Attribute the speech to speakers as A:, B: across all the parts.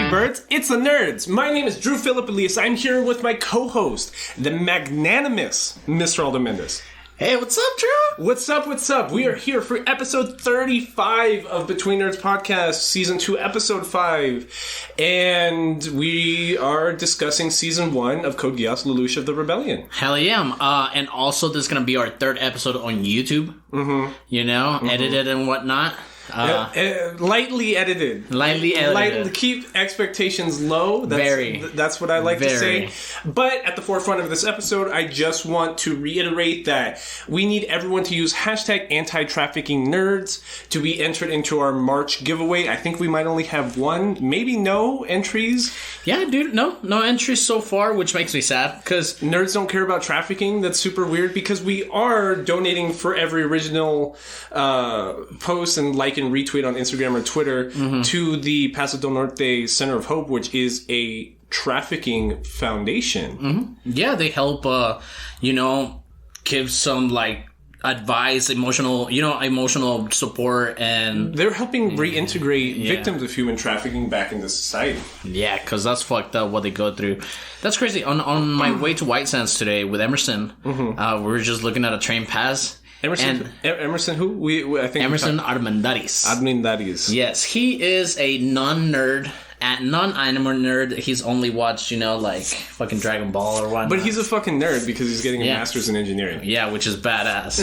A: birds, it's the nerds. My name is Drew Philip Elias. I'm here with my co-host, the magnanimous Mr. Aldo Mendes.
B: Hey, what's up, Drew?
A: What's up? We are here for episode 35 of Between Nerds Podcast, season 2, episode 5. And we are discussing season 1 of Code Geass, Lelouch of the Rebellion.
B: Hell yeah. And also, this is going to be our third episode on YouTube. Mm-hmm. You know, edited and whatnot.
A: Lightly edited. Keep expectations low. That's what I like to say. But at the forefront of this episode, I just want to reiterate that we need everyone to use hashtag anti-trafficking nerds to be entered into our March giveaway. I think we might only have one, maybe no entries.
B: Yeah, dude, no entries so far, which makes me sad because
A: nerds don't care about trafficking. That's super weird because we are donating for every original post and and retweet on Instagram or Twitter to the Paso del Norte Center of Hope, which is a trafficking foundation.
B: Mm-hmm. Yeah, they help, give some, advice, emotional support, and
A: they're helping reintegrate victims of human trafficking back into society.
B: Yeah, because that's fucked up what they go through. That's crazy. On my way to White Sands today with Emerson, we were just looking at a train pass.
A: Emerson who? I think
B: Emerson Armendariz.
A: Armendariz.
B: Yes, he is a non-anime nerd. He's only watched, fucking Dragon Ball or whatnot.
A: But he's a fucking nerd because he's getting a master's in engineering.
B: Yeah, which is badass.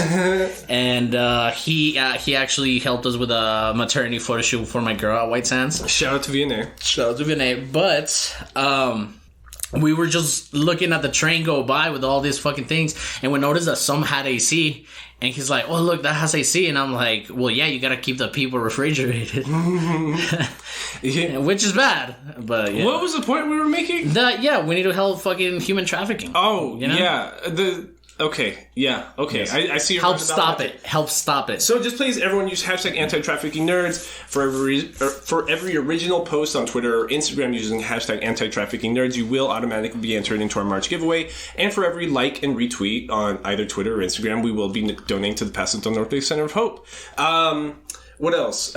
B: And he actually helped us with a maternity photo shoot for my girl at White Sands.
A: Shout out to Vianney.
B: But we were just looking at the train go by with all these fucking things, and we noticed that some had AC. And he's like, "Oh, look, that has AC." And I'm like, "Well, yeah, you gotta keep the people refrigerated." Which is bad. But yeah.
A: What was the point we were making?
B: We need to help fucking human trafficking.
A: Oh, yeah. Okay. I see your
B: Help stop it.
A: So just please, everyone use hashtag anti-trafficking nerds for every original post on Twitter or Instagram using hashtag anti-trafficking nerds. You will automatically be entered into our March giveaway. And for every like and retweet on either Twitter or Instagram, we will be donating to the Paso del Norte Center of Hope. What else?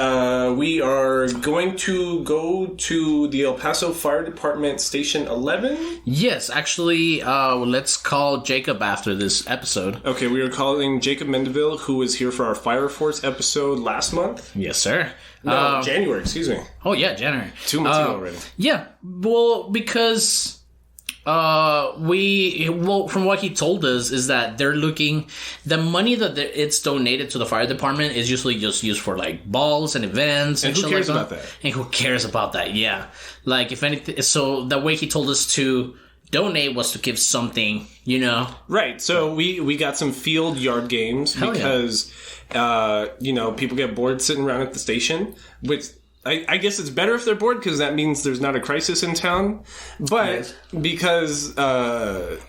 A: We are going to go to the El Paso Fire Department Station 11.
B: Yes, actually, let's call Jacob after this episode.
A: Okay, we are calling Jacob Mendeville, who was here for our Fire Force episode last month.
B: Yes, sir.
A: No, January, excuse me.
B: Oh, yeah, January.
A: 2 months ago already.
B: Yeah, well, because... from what he told us is that they're looking, the money that it's donated to the fire department is usually just used for balls and events and
A: who cares about that?
B: And who cares about that? Yeah, if anything. So the way he told us to donate was to give something,
A: Right. So we got some field yard games because people get bored sitting around at the station, which. I guess it's better if they're bored because that means there's not a crisis in town. But because our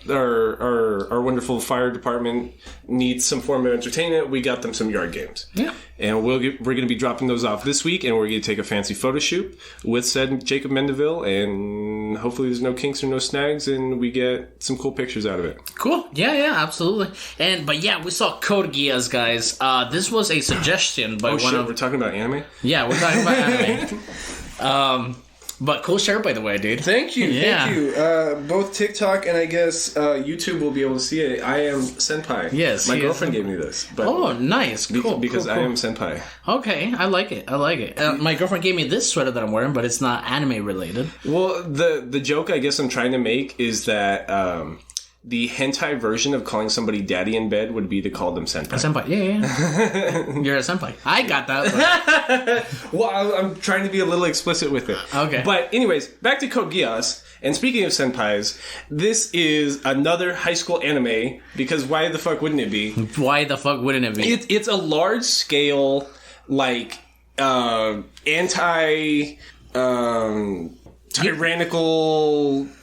A: wonderful fire department needs some form of entertainment, we got them some yard games.
B: Yeah.
A: And we're going to be dropping those off this week, and we're going to take a fancy photo shoot with said Jacob Mendeville, and hopefully there's no kinks or no snags, and we get some cool pictures out of it.
B: Cool. Yeah, absolutely. But we saw Code Geass, guys. This was a suggestion by
A: we're talking about anime?
B: Yeah, we're talking about anime. But cool shirt, by the way, dude.
A: Thank you. Both TikTok and I guess YouTube will be able to see it. I am Senpai.
B: Yes.
A: My girlfriend gave me this. But
B: nice. Cool.
A: Because I am Senpai.
B: Okay, I like it. My girlfriend gave me this sweater that I'm wearing, but it's not anime related.
A: Well, the joke I guess I'm trying to make is that the hentai version of calling somebody daddy in bed would be to call them senpai.
B: A senpai, yeah. You're a senpai. I got that.
A: Well, I'm trying to be a little explicit with it.
B: Okay.
A: But anyways, back to Code Geass. And speaking of senpais, this is another high school anime, because why the fuck wouldn't it be?
B: Why the fuck wouldn't it be?
A: It's a large scale, tyrannical...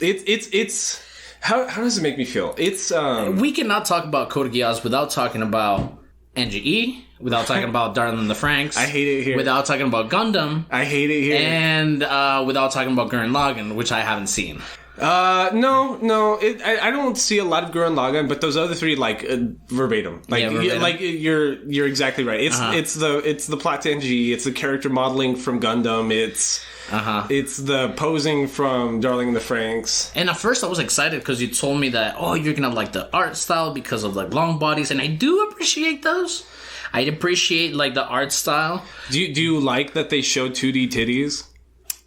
A: It's How does it make me feel? It's
B: we cannot talk about Code Geass without talking about NGE, without talking about Darling the Franxx.
A: I hate it here.
B: Without talking about Gundam.
A: I hate it here.
B: And without talking about Gurren Lagann, which I haven't seen.
A: No. I don't see a lot of Gurren Lagann, but those other three, verbatim.
B: Verbatim.
A: You're exactly right. It's the plot to NG. It's the character modeling from Gundam. It's It's the posing from Darling in the Franxx.
B: And at first I was excited because you told me that, oh, you're going to like the art style because of like long bodies. And I do appreciate those. I appreciate like the art style.
A: Do you like that they show 2D titties?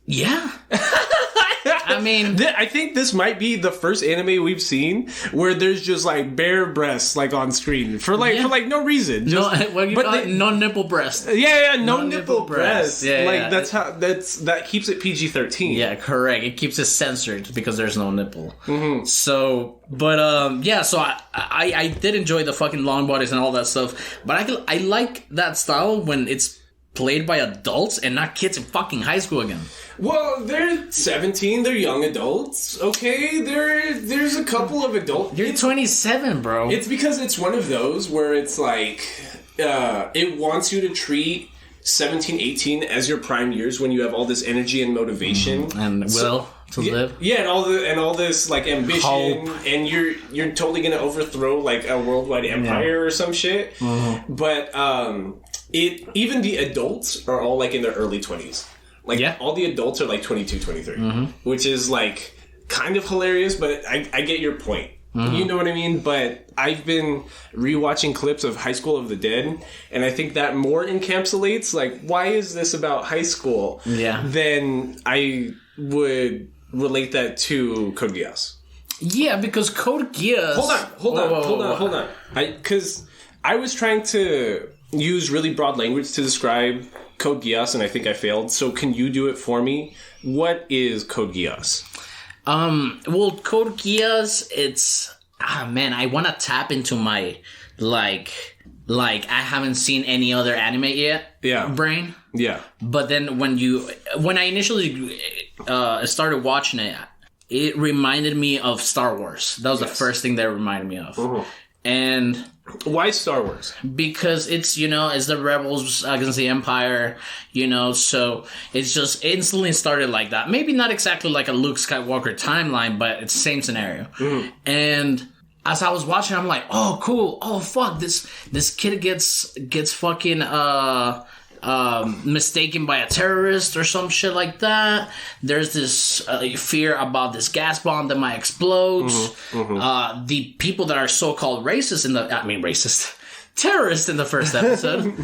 B: Yeah. I mean,
A: I think this might be the first anime we've seen where there's just like bare breasts like on screen for no reason. Just,
B: no nipple breast.
A: Yeah, no nipple breast.
B: Yeah,
A: like that keeps it PG-13.
B: Yeah, correct. It keeps it censored because there's no nipple. Mm-hmm. So, but so I did enjoy the fucking long bodies and all that stuff. But I like that style when it's played by adults and not kids in fucking high school again.
A: Well, they're 17. They're young adults. Okay, there's a couple of adults.
B: You're 27, bro.
A: It's because it's one of those where it's like it wants you to treat 17, 18 as your prime years when you have all this energy and motivation
B: and will to live.
A: Yeah, and all this like ambition, hope. And you're totally gonna overthrow like a worldwide empire or some shit. Mm-hmm. But even the adults are all like in their early 20s. Like, all the adults are like 22, 23, which is like kind of hilarious, but I get your point. Mm-hmm. You know what I mean? But I've been rewatching clips of High School of the Dead, and I think that more encapsulates, like, why is this about high school?
B: Yeah.
A: Then I would relate that to Code Geass.
B: Yeah, because Code Geass...
A: Hold on. Because I was trying to use really broad language to describe Code Geass, and I think I failed. So can you do it for me? What is Code Geass?
B: Well, Code Geass, it's... man, I want to tap into my, like I haven't seen any other anime yet brain.
A: Yeah.
B: But then when I initially started watching it, it reminded me of Star Wars. That was the first thing that it reminded me of. Mm-hmm. And...
A: Why Star Wars?
B: Because it's the rebels against the Empire, so it's just instantly started like that. Maybe not exactly like a Luke Skywalker timeline, but it's the same scenario. Mm. And as I was watching, I'm like, oh, cool. Oh, fuck. This kid gets fucking, mistaken by a terrorist or some shit like that. There's this fear about this gas bomb that might explode. Mm-hmm, mm-hmm. The people that are so-called racist terrorists in the first episode,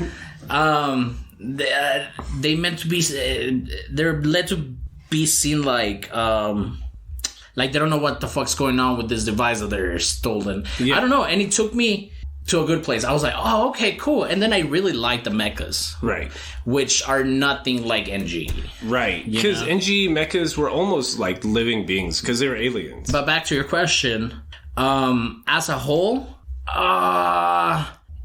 B: they meant to be, they're led to be seen like they don't know what the fuck's going on with this device that they're stolen. Yeah. I don't know, and it took me to a good place. I was like, oh, okay, cool. And then I really liked the mechas. Right. Which are nothing like NG.
A: Right. Because NG mechas were almost like living beings because they were aliens.
B: But back to your question, as a whole,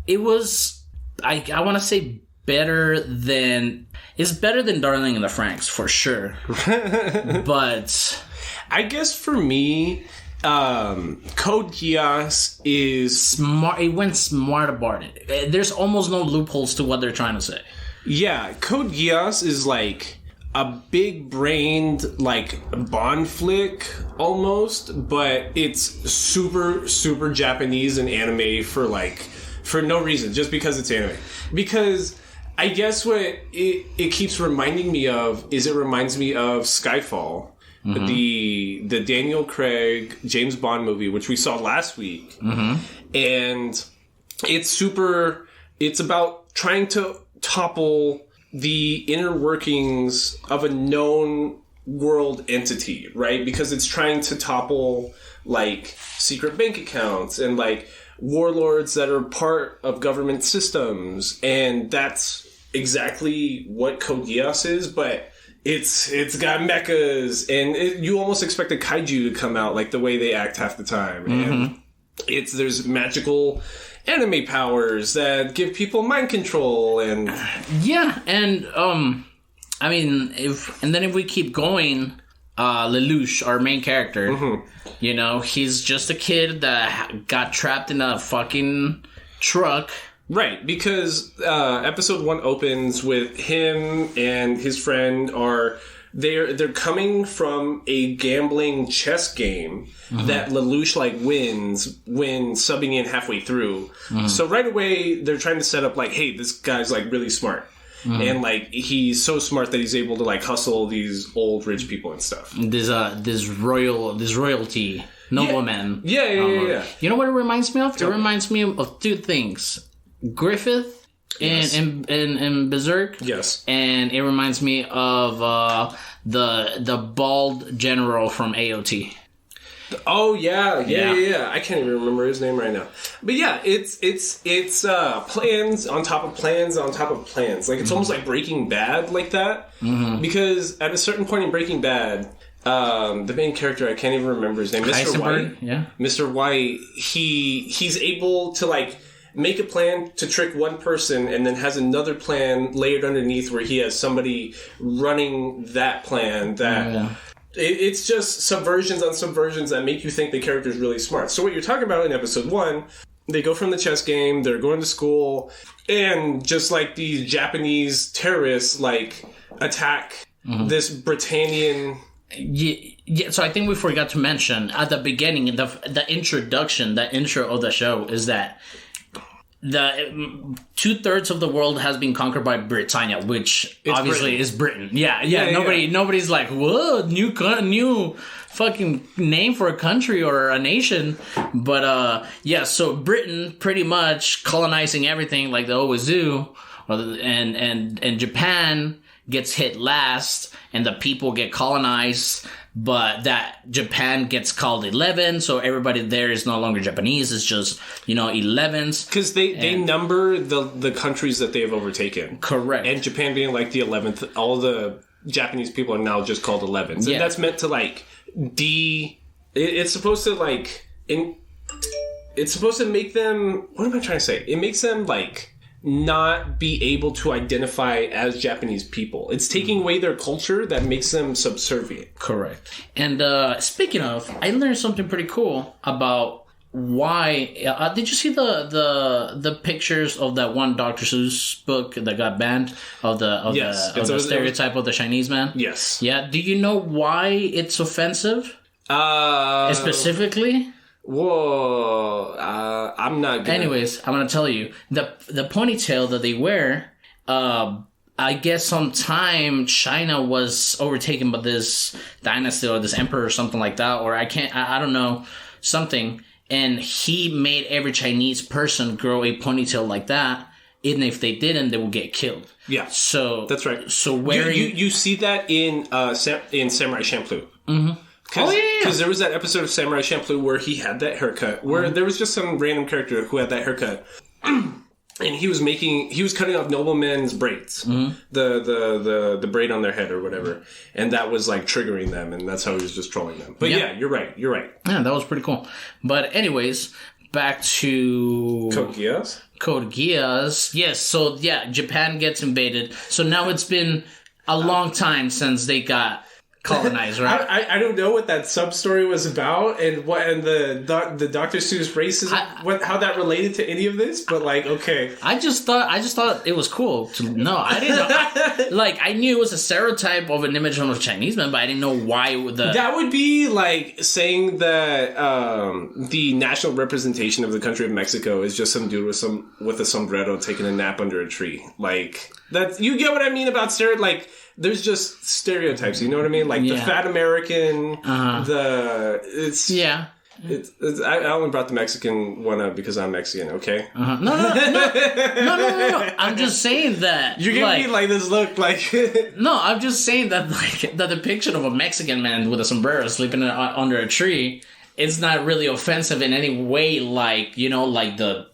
B: it was, I want to say it's better than Darling in the Franxx, for sure. But
A: I guess for me... Code Geass is
B: smart. It went smart about it. There's almost no loopholes to what they're trying to say.
A: Yeah, Code Geass is like a big-brained like Bond flick almost, but it's super super Japanese and anime for no reason, just because it's anime. Because I guess what it keeps reminding me of is it reminds me of Skyfall. Mm-hmm. The Daniel Craig James Bond movie, which we saw last week. Mm-hmm. And it's about trying to topple the inner workings of a known world entity, right? Because it's trying to topple like secret bank accounts and like warlords that are part of government systems. And that's exactly what Code Geass is, but It's got mechas, and you almost expect a kaiju to come out like the way they act half the time. Mm-hmm. And there's magical anime powers that give people mind control, and
B: and I mean, if we keep going, Lelouch, our main character, mm-hmm. He's just a kid that got trapped in a fucking truck.
A: Right, because episode 1 opens with him and his friend they're coming from a gambling chess game mm-hmm. that Lelouch wins when subbing in halfway through. Mm-hmm. So right away they're trying to set up hey, this guy's really smart. and like he's so smart that he's able to like hustle these old rich people and stuff.
B: This royalty nobleman.
A: Yeah.
B: You know what it reminds me of? It reminds me of two things: Griffith in Berserk.
A: Yes,
B: and it reminds me of the bald general from AOT.
A: Oh yeah. I can't even remember his name right now. But yeah, it's plans on top of plans on top of plans. Like it's almost like Breaking Bad like that. Because at a certain point in Breaking Bad, the main character, I can't even remember his name, Mr. White.
B: Yeah.
A: Mr. White, he's able to like make a plan to trick one person and then has another plan layered underneath where he has somebody running that plan that it's just subversions on subversions that make you think the character's really smart. So what you're talking about in episode 1, they go from the chess game, they're going to school, and just like these Japanese terrorists like attack this Britannian.
B: Yeah, so I think we forgot to mention at the beginning, the introduction, the intro of the show is that the 2/3 of the world has been conquered by Britannia, which obviously is Britain. Yeah. Nobody's like, whoa, new fucking name for a country or a nation. But so Britain pretty much colonizing everything like they always do, and Japan gets hit last, and the people get colonized. But that Japan gets called 11, so everybody there is no longer Japanese. It's just, 11s.
A: Because they number the countries that they have overtaken.
B: Correct.
A: And Japan being like the 11th, all the Japanese people are now just called 11s. And that's meant to like it's supposed to like it's supposed to make them, what am I trying to say? It makes them like not be able to identify as Japanese people. It's taking away their culture that makes them subservient.
B: Correct. And speaking of, I learned something pretty cool about why. Did you see the pictures of that one Dr. Seuss book that got banned of the stereotype of the Chinese man?
A: Yes.
B: Yeah. Do you know why it's offensive? Specifically.
A: Whoa, I'm not gonna...
B: Anyways, I'm gonna tell you. The ponytail that they wear, I guess sometime China was overtaken by this dynasty or this emperor or something like that, or I don't know, something, and he made every Chinese person grow a ponytail like that, and if they didn't, they would get killed.
A: Yeah.
B: So...
A: That's right.
B: So wearing...
A: You see that in Samurai Champloo.
B: Mm-hmm.
A: Because there was that episode of Samurai Champloo where he had that haircut, where there was just some random character who had that haircut, and he was cutting off noblemen's braids, the braid on their head or whatever, and that was like triggering them, and that's how he was just trolling them. But yeah, you're right.
B: Yeah, that was pretty cool. But anyways, back to
A: Code Geass.
B: Code Geass. Yes, so yeah, Japan gets invaded. So now it's been a long time since they got colonized, right?
A: I don't know what that sub story was about, and the Dr. Seuss racism, how that related to any of this. But like, okay,
B: I just thought it was cool to know. I didn't know. I knew it was a stereotype of an image of a Chinese man, but I didn't know why
A: that would be like saying that the national representation of the country of Mexico is just some dude with a sombrero taking a nap under a tree. Like that, you get what I mean about there's just stereotypes, you know what I mean? Like the fat American, it's I only brought the Mexican one up because I'm Mexican, okay?
B: No. I'm just saying that
A: you're giving me like this look, like
B: no. I'm just saying that the depiction of a Mexican man with a sombrero sleeping under a tree is not really offensive in any way. Like the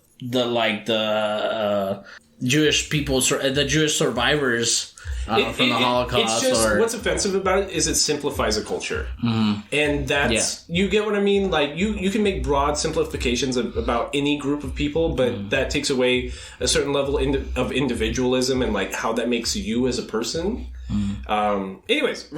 B: Jewish people, the Jewish survivors. From the Holocaust.
A: It's just, what's offensive about it is it simplifies a culture. Mm-hmm. And that's, you get what I mean? Like, you can make broad simplifications about any group of people, but that takes away a certain level of individualism and, like, how that makes you as a person. Anyways,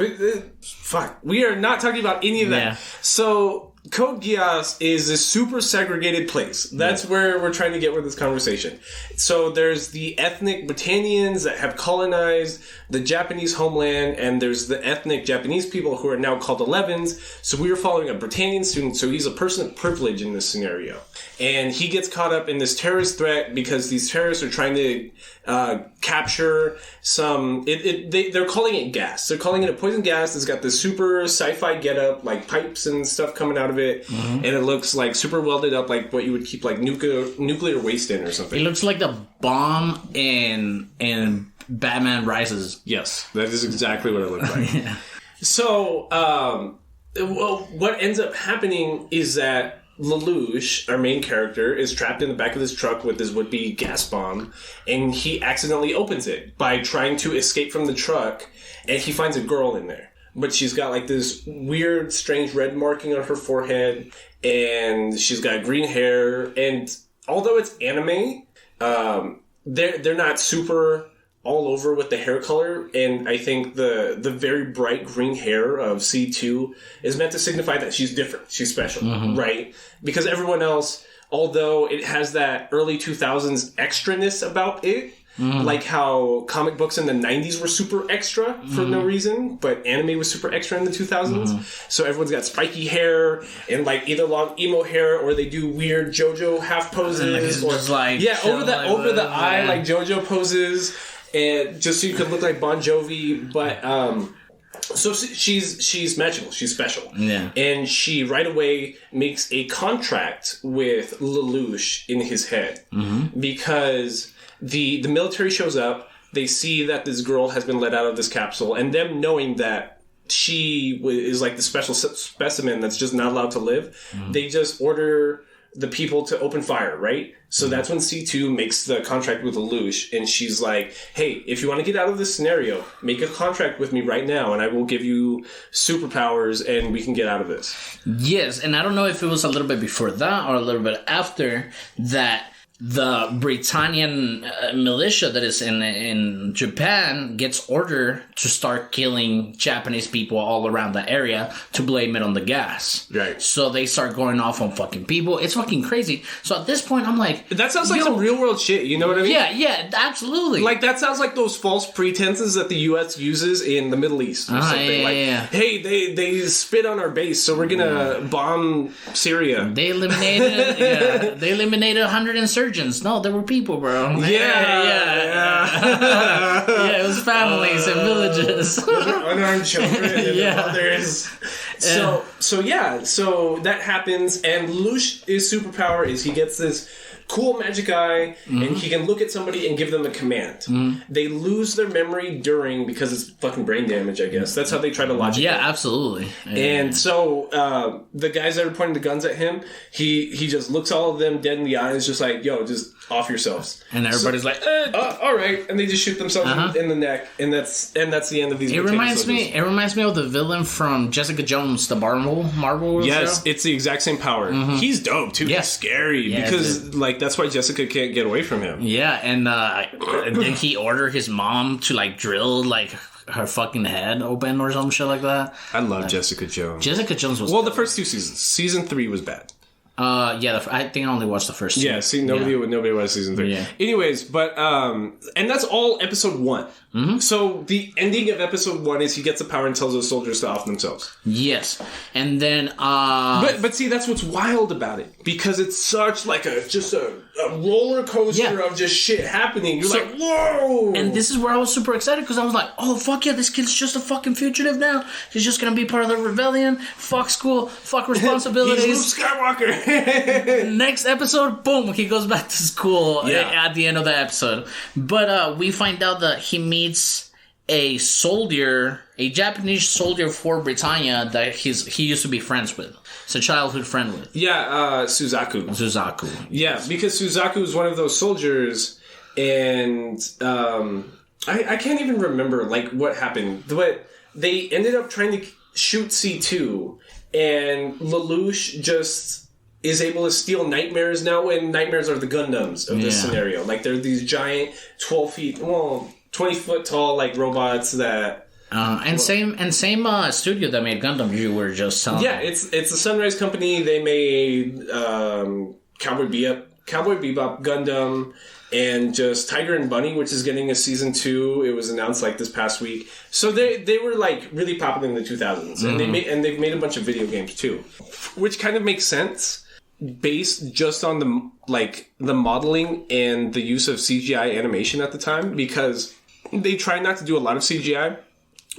A: fuck. We are not talking about any of that. Yeah. So... Code Geass is a super segregated place. That's where we're trying to get with this conversation. So there's the ethnic Britannians that have colonized the Japanese homeland, and there's the ethnic Japanese people who are now called 11s. So we were following a Britannian student, so he's a person of privilege in this scenario. And he gets caught up in this terrorist threat because these terrorists are trying to capture some... they're calling it gas. They're calling it a poison gas. It's got this super sci-fi getup, like pipes and stuff coming out of it. Mm-hmm. And it looks like super welded up, like what you would keep like nuclear waste in or something.
B: It looks like the bomb in Batman Rises.
A: Yes, that is exactly what it looked like. Yeah. So, what ends up happening is that Lelouch, our main character, is trapped in the back of this truck with this would-be gas bomb, and he accidentally opens it by trying to escape from the truck, and he finds a girl in there. But she's got like this weird, strange red marking on her forehead, and she's got green hair, and although it's anime, they're not super all over with the hair color, and I think the very bright green hair of C2 is meant to signify that she's different, she's special, mm-hmm. right? Because everyone else, although it has that early 2000s extraness about it, mm-hmm. like how comic books in the 90s were super extra for mm-hmm. no reason, but anime was super extra in the 2000s. Mm-hmm. So everyone's got spiky hair and like either long emo hair, or they do weird JoJo half poses, or
B: like
A: over the eye like JoJo poses. And just so you could look like Bon Jovi, but so she's magical, she's special,
B: yeah.
A: And she right away makes a contract with Lelouch in his head mm-hmm. because the military shows up. They see that this girl has been let out of this capsule, and them knowing that she is like the special specimen that's just not allowed to live, mm-hmm. they just order the people to open fire, right? So that's when C2 makes the contract with Lelouch, and she's like, hey, if you want to get out of this scenario, make a contract with me right now, and I will give you superpowers, and we can get out of this.
B: Yes, and I don't know if it was a little bit before that or a little bit after that the Britannian militia that is in Japan gets ordered to start killing Japanese people all around the area to blame it on the gas.
A: Right.
B: So they start going off on fucking people. It's fucking crazy. So at this point, I'm like...
A: That sounds like some real world shit, you know what I mean?
B: Yeah, absolutely.
A: Like, that sounds like those false pretenses that the U.S. uses in the Middle East or something.
B: Yeah.
A: Hey, they spit on our base, so we're gonna bomb Syria.
B: They eliminated 100 insurgents. No, there were people, bro.
A: Yeah,
B: it was families and villages.
A: Unarmed children and mothers. So that happens, and Lelouch's superpower is he gets this cool magic eye, mm-hmm. and he can look at somebody and give them a command. Mm-hmm. They lose their memory during, because it's fucking brain damage, I guess. That's how they try to logic it.
B: Absolutely.
A: And so the guys that are pointing the guns at him, he just looks all of them dead in the eyes, just like, yo, just off yourselves.
B: And everybody's like,
A: all right, and they just shoot themselves in the neck, and that's the end of these.
B: It reminds me of the villain from Jessica Jones, the Marvel
A: Yes,
B: show.
A: it's the exact same power. Mm-hmm. He's dope too. Yeah. He's scary because like that's why Jessica can't get away from him.
B: Yeah, and then he ordered his mom to like drill like her fucking head open or some shit like that.
A: I love Jessica Jones.
B: Jessica Jones was
A: the first 2 seasons. Season 3 was bad.
B: I think I only watched the first 2.
A: Yeah, see, nobody watched season 3. Yeah. Anyways, but and that's all episode 1. Mm-hmm. So the ending of episode 1 is he gets the power and tells those soldiers to off themselves.
B: Yes, and then
A: but see, that's what's wild about it, because it's such like a roller coaster of just shit happening. You're like, whoa!
B: And this is where I was super excited, because I was like, oh fuck yeah, this kid's just a fucking fugitive now. He's just gonna be part of the rebellion. Fuck school. Fuck responsibilities.
A: He's Luke Skywalker.
B: Next episode, boom, he goes back to school at the end of the episode. But we find out that he meets a Japanese soldier for Britannia that he used to be friends with. It's a childhood friend with.
A: Yeah, Suzaku. Yeah, because Suzaku is one of those soldiers, and I can't even remember like what happened. But they ended up trying to shoot C2, and Lelouch just is able to steal nightmares now, and nightmares are the Gundams of this scenario. Like, they're these giant 20-foot tall like robots that
B: same studio that made Gundam you were just telling me.
A: It's the Sunrise Company. They made Cowboy Bebop Gundam, and just Tiger and Bunny, which is getting a season 2. It was announced like this past week. So they were like really popular in the 2000s, and they've made a bunch of video games too, which kind of makes sense based just on the modeling and the use of CGI animation at the time, because they try not to do a lot of CGI,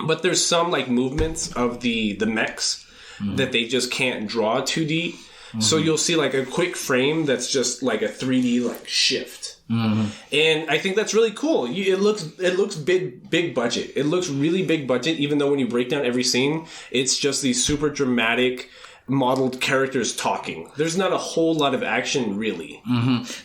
A: but there's some like movements of the mechs that they just can't draw 2D. So you'll see like a quick frame that's just like a 3D like shift. And I think that's really cool. It looks big budget. It looks really big budget, even though when you break down every scene, it's just these super dramatic modeled characters talking. There's not a whole lot of action, really.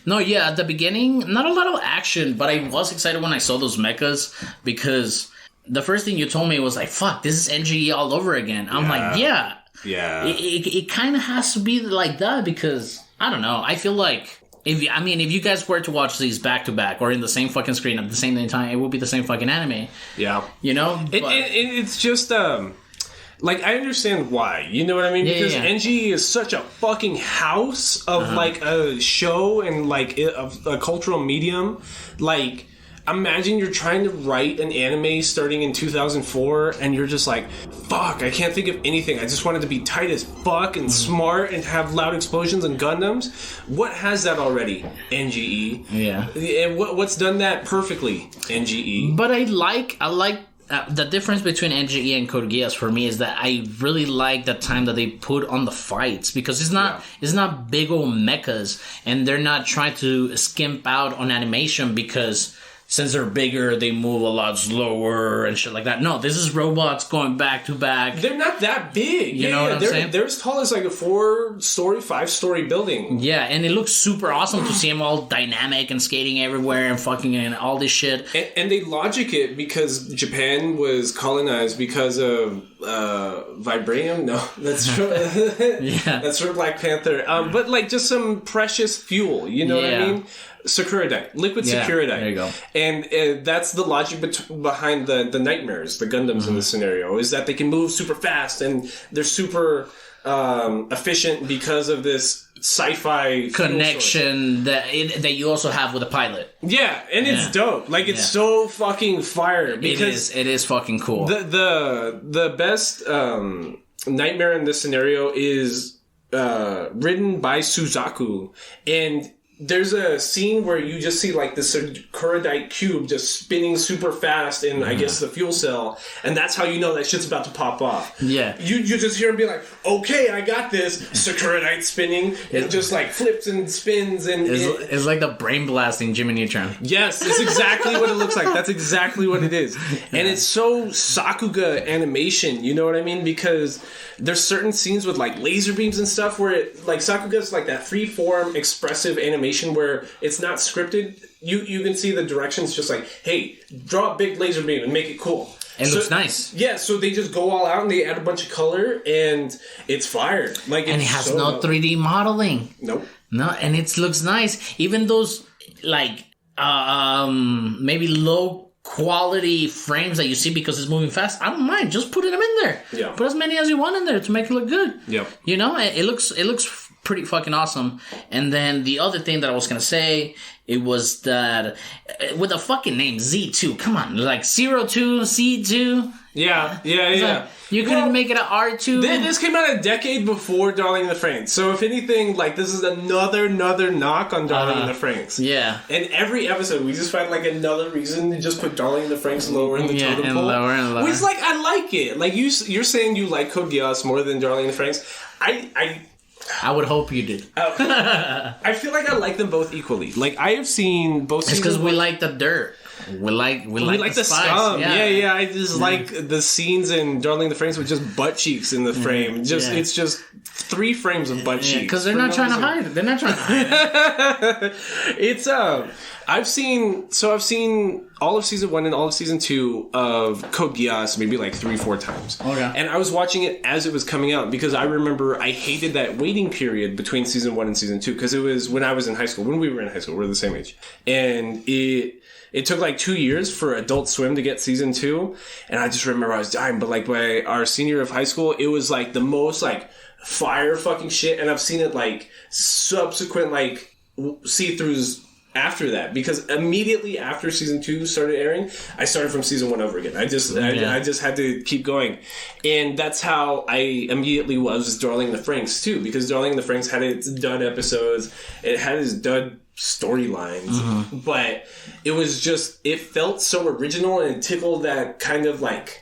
B: No, yeah, at the beginning, not a lot of action, but I was excited when I saw those mechas, because the first thing you told me was like, fuck, this is NGE all over again. I'm like, yeah. It kind of has to be like that, because, I don't know, I feel like, if you guys were to watch these back to back or in the same fucking screen at the same time, it would be the same fucking anime.
A: Yeah.
B: You know?
A: It's just, like, I understand why. You know what I mean? Because NGE is such a fucking house of, like, a show and, like, of a cultural medium. Like, imagine you're trying to write an anime starting in 2004, and you're just like, fuck, I can't think of anything. I just want it to be tight as fuck and smart and have loud explosions and Gundams. What has that already? NGE.
B: Yeah.
A: And what's done that perfectly? NGE.
B: But I like the difference between NGE and Code Geass for me is that I really like the time that they put on the fights, because it's not big old mechas, and they're not trying to skimp out on animation because since they're bigger, they move a lot slower and shit like that. No, this is robots going back to back.
A: They're not that big.
B: You know what I'm saying?
A: They're as tall as like a 4-story, 5-story building.
B: Yeah, and it looks super awesome to see them all dynamic and skating everywhere and fucking and all this shit.
A: And they logic it because Japan was colonized because of vibranium. No, that's from that's from Black Panther. But like just some precious fuel. You know what I mean? Sakuradite, liquid Sakuradite.
B: There you go.
A: And that's the logic behind the nightmares, the Gundams in this scenario, is that they can move super fast and they're super efficient because of this sci-fi
B: connection that you also have with a pilot.
A: Yeah, and it's dope. Like it's so fucking fire because
B: it is fucking cool.
A: The best nightmare in this scenario is written by Suzaku, and there's a scene where you just see like this Sakuradite cube just spinning super fast in, I guess, the fuel cell, and that's how you know that shit's about to pop off. Yeah. You just hear him be like, okay, I got this. Sakuradite spinning. It just like flips and spins. And
B: it's like the brain blasting Jimmy Neutron.
A: Yes, it's exactly what it looks like. That's exactly what it is. And it's so Sakuga animation, you know what I mean? Because there's certain scenes with like laser beams and stuff where it, like Sakuga's like that free-form expressive animation where it's not scripted. You can see the directions just like, hey, draw a big laser beam and make it cool.
B: And it looks nice.
A: Yeah, so they just go all out and they add a bunch of color and it's fire. Like,
B: and it has so no 3D modeling.
A: Nope.
B: No, and it looks nice. Even those like maybe low quality frames that you see because it's moving fast, I don't mind. Just put them in there. Yeah. Put as many as you want in there to make it look good.
A: Yep.
B: You know, it looks pretty fucking awesome. And then the other thing that I was gonna say, it was that with the fucking name Z2, come on, like 02, C2.
A: Yeah.
B: Like, you couldn't make it an R2.
A: This came out a decade before Darling in the Franxx. So if anything, like this is another knock on Darling in the Franxx.
B: Yeah.
A: And every episode, we just find like another reason to just put Darling in the Franxx lower in the totem pole.
B: Lower and lower.
A: Which, like, I like it. Like you're saying you like Code Geass more than Darling in the Franxx.
B: I would hope you did.
A: I feel like I like them both equally. Like I have seen both.
B: It's because we like the dirt. We like the
A: scum. Yeah. I just like the scenes in Darling in the Franxx with just butt cheeks in the frame. It's just 3 frames of butt cheeks.
B: Because they're not trying to hide it. They're not trying to hide it.
A: It's I've seen all of season 1 and all of season 2 of Code Geass maybe like 3-4 times.
B: Okay.
A: And I was watching it as it was coming out because I remember I hated that waiting period between season 1 and season 2 because it was when I was in high school. When we were in high school, we're the same age, and it took like 2 years for Adult Swim to get season 2, and I just remember I was dying. But like by our senior year of high school, it was like the most like fire fucking shit, and I've seen it like subsequent like see-throughs after that, because immediately after season 2 started airing, I started from season 1 over again. I just had to keep going, and that's how I immediately was Darling in the Franxx too, because Darling in the Franxx had its dud episodes, it had its dud storylines, but it felt so original, and it tickled that kind of like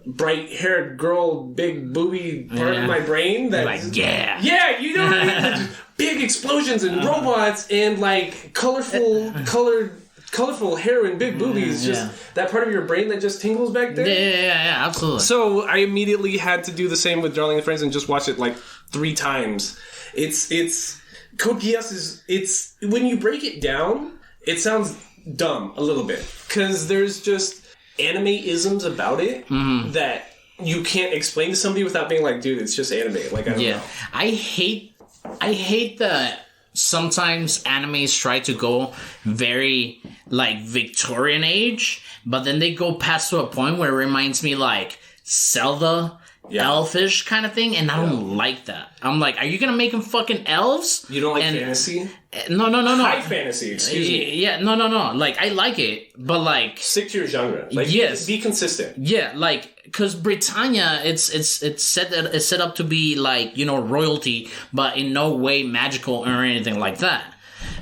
A: bright-haired girl, big booby part of my brain. That you know what I mean? Big explosions and robots and like colorful hair and big boobies. Just that part of your brain that just tingles back there.
B: Yeah, absolutely.
A: So I immediately had to do the same with Darling and Friends and just watch it like 3 times. It's Code Geass it's when you break it down, it sounds dumb a little bit because there's just anime-isms about it that you can't explain to somebody without being like, dude, it's just anime. Like, I don't know.
B: I hate that sometimes animes try to go very, like, Victorian age, but then they go past to a point where it reminds me, like, Zelda, elfish kind of thing, and I don't like that. I'm like, are you gonna make them fucking elves?
A: You don't like fantasy?
B: No.
A: High fantasy, excuse me.
B: Yeah, no. Like, I like it, but, like...
A: Stick to your genre. Like, be consistent.
B: Yeah, like... Because Britannia, it's set up to be like, you know, royalty, but in no way magical or anything like that.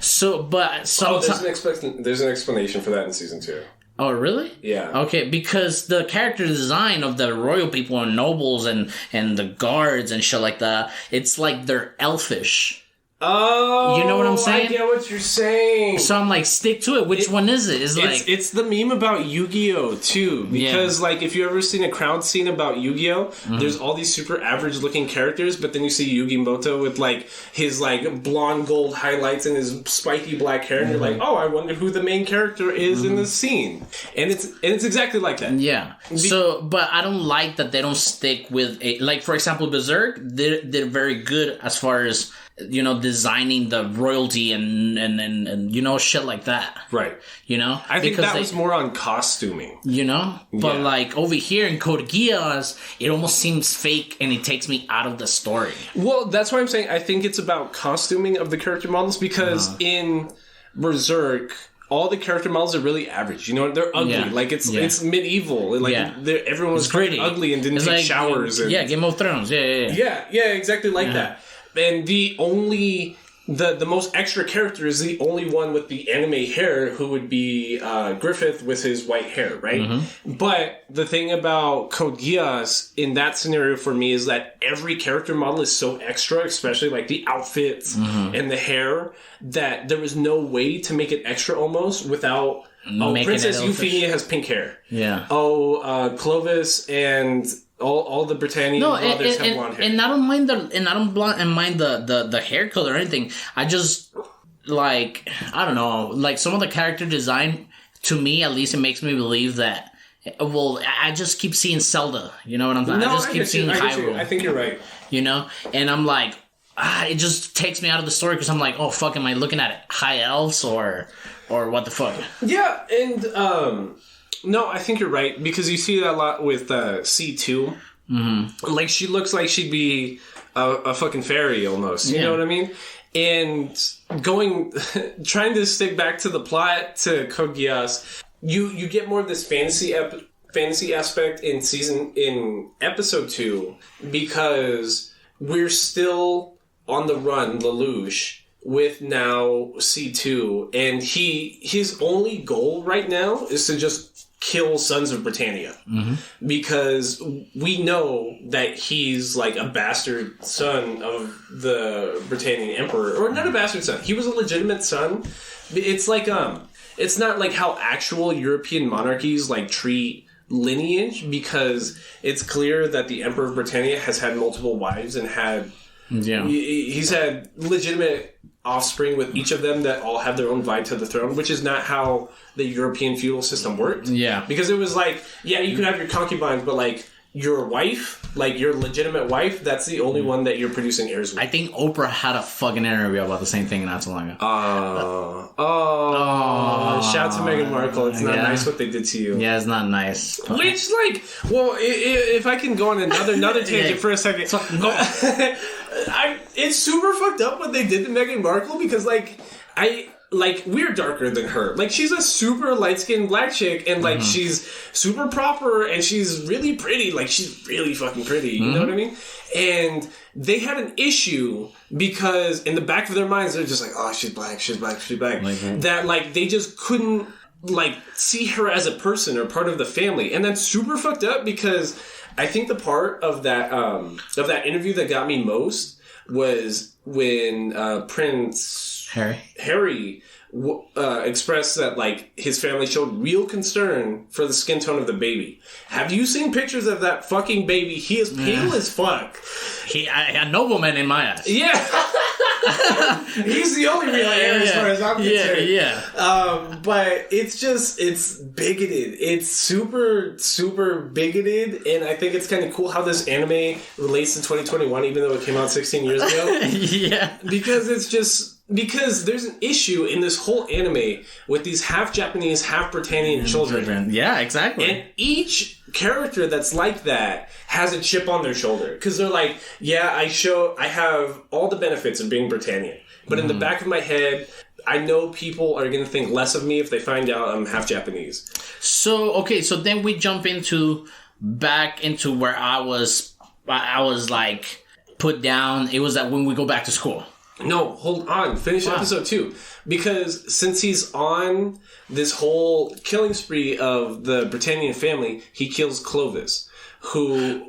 B: So, but sometimes
A: there's an explanation for that in season 2.
B: Oh, really?
A: Yeah.
B: Okay, because the character design of the royal people and nobles and the guards and shit like that, it's like they're elfish.
A: Oh,
B: you know what I'm saying?
A: I get what you're saying.
B: So I'm like, stick to it. Which one is it?
A: It's the meme about Yu-Gi-Oh! Too. Because, like, if you've ever seen a crowd scene about Yu-Gi-Oh!, there's all these super average-looking characters, but then you see Yugi Moto with, like, his, like, blonde gold highlights and his spiky black hair, and you're like, oh, I wonder who the main character is in this scene. And it's exactly like that.
B: Yeah. But I don't like that they don't stick with a... Like, for example, Berserk, they're very good as far as... You know, designing the royalty and you know, shit like that.
A: Right.
B: You know?
A: I think that was more on costuming.
B: You know? But, like, over here in Code Geass, it almost seems fake and it takes me out of the story.
A: Well, that's why I'm saying I think it's about costuming of the character models because in Berserk... all the character models are really average. You know, they're ugly. Yeah. Like, it's medieval. Like, everyone was fucking ugly and didn't take showers.
B: Game of Thrones.
A: Yeah, exactly like that. And the most extra character is the only one with the anime hair, who would be Griffith with his white hair, right? But the thing about Code Geass in that scenario for me is that every character model is so extra, especially like the outfits and the hair, that there was no way to make it extra almost without... Princess Euphemia has pink hair. Yeah. Clovis and... All the Britannian brothers have blonde hair.
B: And I don't mind the hair color or anything. I just like, I don't know, like some of the character design, to me at least, it makes me believe that, well, I just keep seeing Zelda. You know what I'm saying? I just keep seeing Hyrule.
A: I think you're right.
B: You know? And I'm like, it just takes me out of the story because I'm like, oh fuck, am I looking at high elves or what the fuck?
A: Yeah, and no, I think you're right, because you see that a lot with C2. Like, she looks like she'd be a fucking fairy almost. You know what I mean? And trying to stick back to the plot to Code Geass, you get more of this fantasy aspect in episode 2, because we're still on the run, Lelouch, with now C2, and his only goal right now is to just kill Sons of Britannia, because we know that he's like a bastard son of the Britannian emperor, or not a bastard son. He was a legitimate son. It's like it's not like how actual European monarchies like treat lineage, because it's clear that the Emperor of Britannia has had multiple wives and he's had legitimate offspring with each of them that all have their own right to the throne, which is not how the European feudal system worked. Yeah. Because it was like, you could have your concubines, but like your wife, like your legitimate wife, that's the only one that you're producing heirs with.
B: I think Oprah had a fucking interview about the same thing not so long ago.
A: Shout out to Meghan Markle. It's not nice what they did to you.
B: Yeah, it's not nice.
A: Which, like, well, if I can go on another tangent for a second. It's super fucked up what they did to Meghan Markle, because, like, like, we're darker than her. Like, she's a super light-skinned black chick, and, like, she's super proper, and she's really pretty. Like, she's really fucking pretty. You know what I mean? And they had an issue because in the back of their minds, they're just like, oh, she's black, she's black, she's black. That, like, they just couldn't, like, see her as a person or part of the family. And that's super fucked up because I think the part of that interview that got me most was when Prince Harry expressed that, like, his family showed real concern for the skin tone of the baby. Have you seen pictures of that fucking baby? He is pale as fuck.
B: A nobleman in my eyes.
A: Yeah. He's the only real heir as far as I'm concerned. But it's bigoted. It's super, super bigoted, and I think it's kind of cool how this anime relates to 2021, even though it came out 16 years ago. Because there's an issue in this whole anime with these half Japanese, half Britannian children.
B: Yeah, exactly.
A: And each character that's like that has a chip on their shoulder. Because they're like, yeah, I have all the benefits of being Britannian. But in the back of my head, I know people are going to think less of me if they find out I'm half Japanese.
B: So then we jump back into where I was like put down. It was that when we go back to school.
A: No, hold on. Finish episode 2. Because since he's on this whole killing spree of the Britannian family, he kills Clovis, who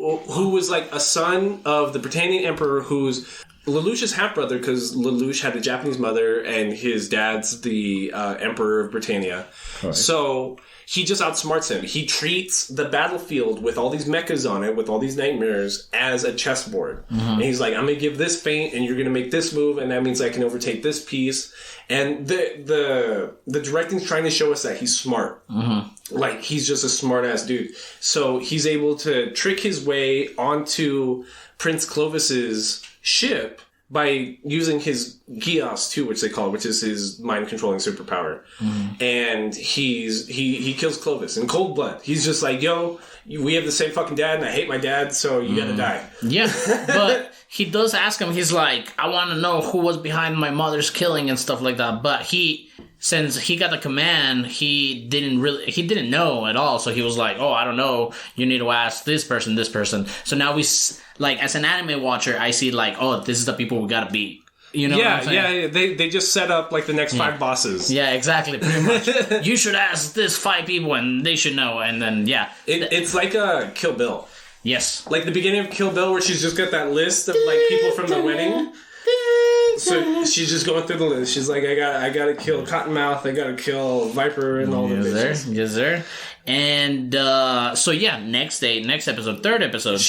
A: was like a son of the Britannian emperor, who's Lelouch's half-brother, because Lelouch had a Japanese mother, and his dad's the emperor of Britannia. Right. So he just outsmarts him. He treats the battlefield with all these mechas on it, with all these nightmares, as a chessboard. And he's like, I'm going to give this feint, and you're going to make this move, and that means I can overtake this piece. And the directing's trying to show us that he's smart. Like, he's just a smart-ass dude. So he's able to trick his way onto Prince Clovis's ship by using his Geass too, which they call it, which is his mind-controlling superpower. And he kills Clovis in cold blood. He's just like, yo, we have the same fucking dad, and I hate my dad, so you gotta die. Yeah,
B: but he does ask him, he's like, I want to know who was behind my mother's killing and stuff like that. But since he got the command, he didn't know at all. So he was like, oh, I don't know. You need to ask this person. So now like, as an anime watcher, I see like, oh, this is the people we gotta beat. You know what I'm saying?
A: They just set up like the next 5 bosses.
B: Yeah, exactly. Pretty much. You should ask this 5 people, and they should know. And then
A: it's like a Kill Bill.
B: Yes,
A: like the beginning of Kill Bill, where she's just got that list of like people from the wedding. So she's just going through the list. She's like, I gotta kill Cottonmouth, I gotta kill Viper, and all the bitches.
B: Yes, sir. And next episode, 3rd episode.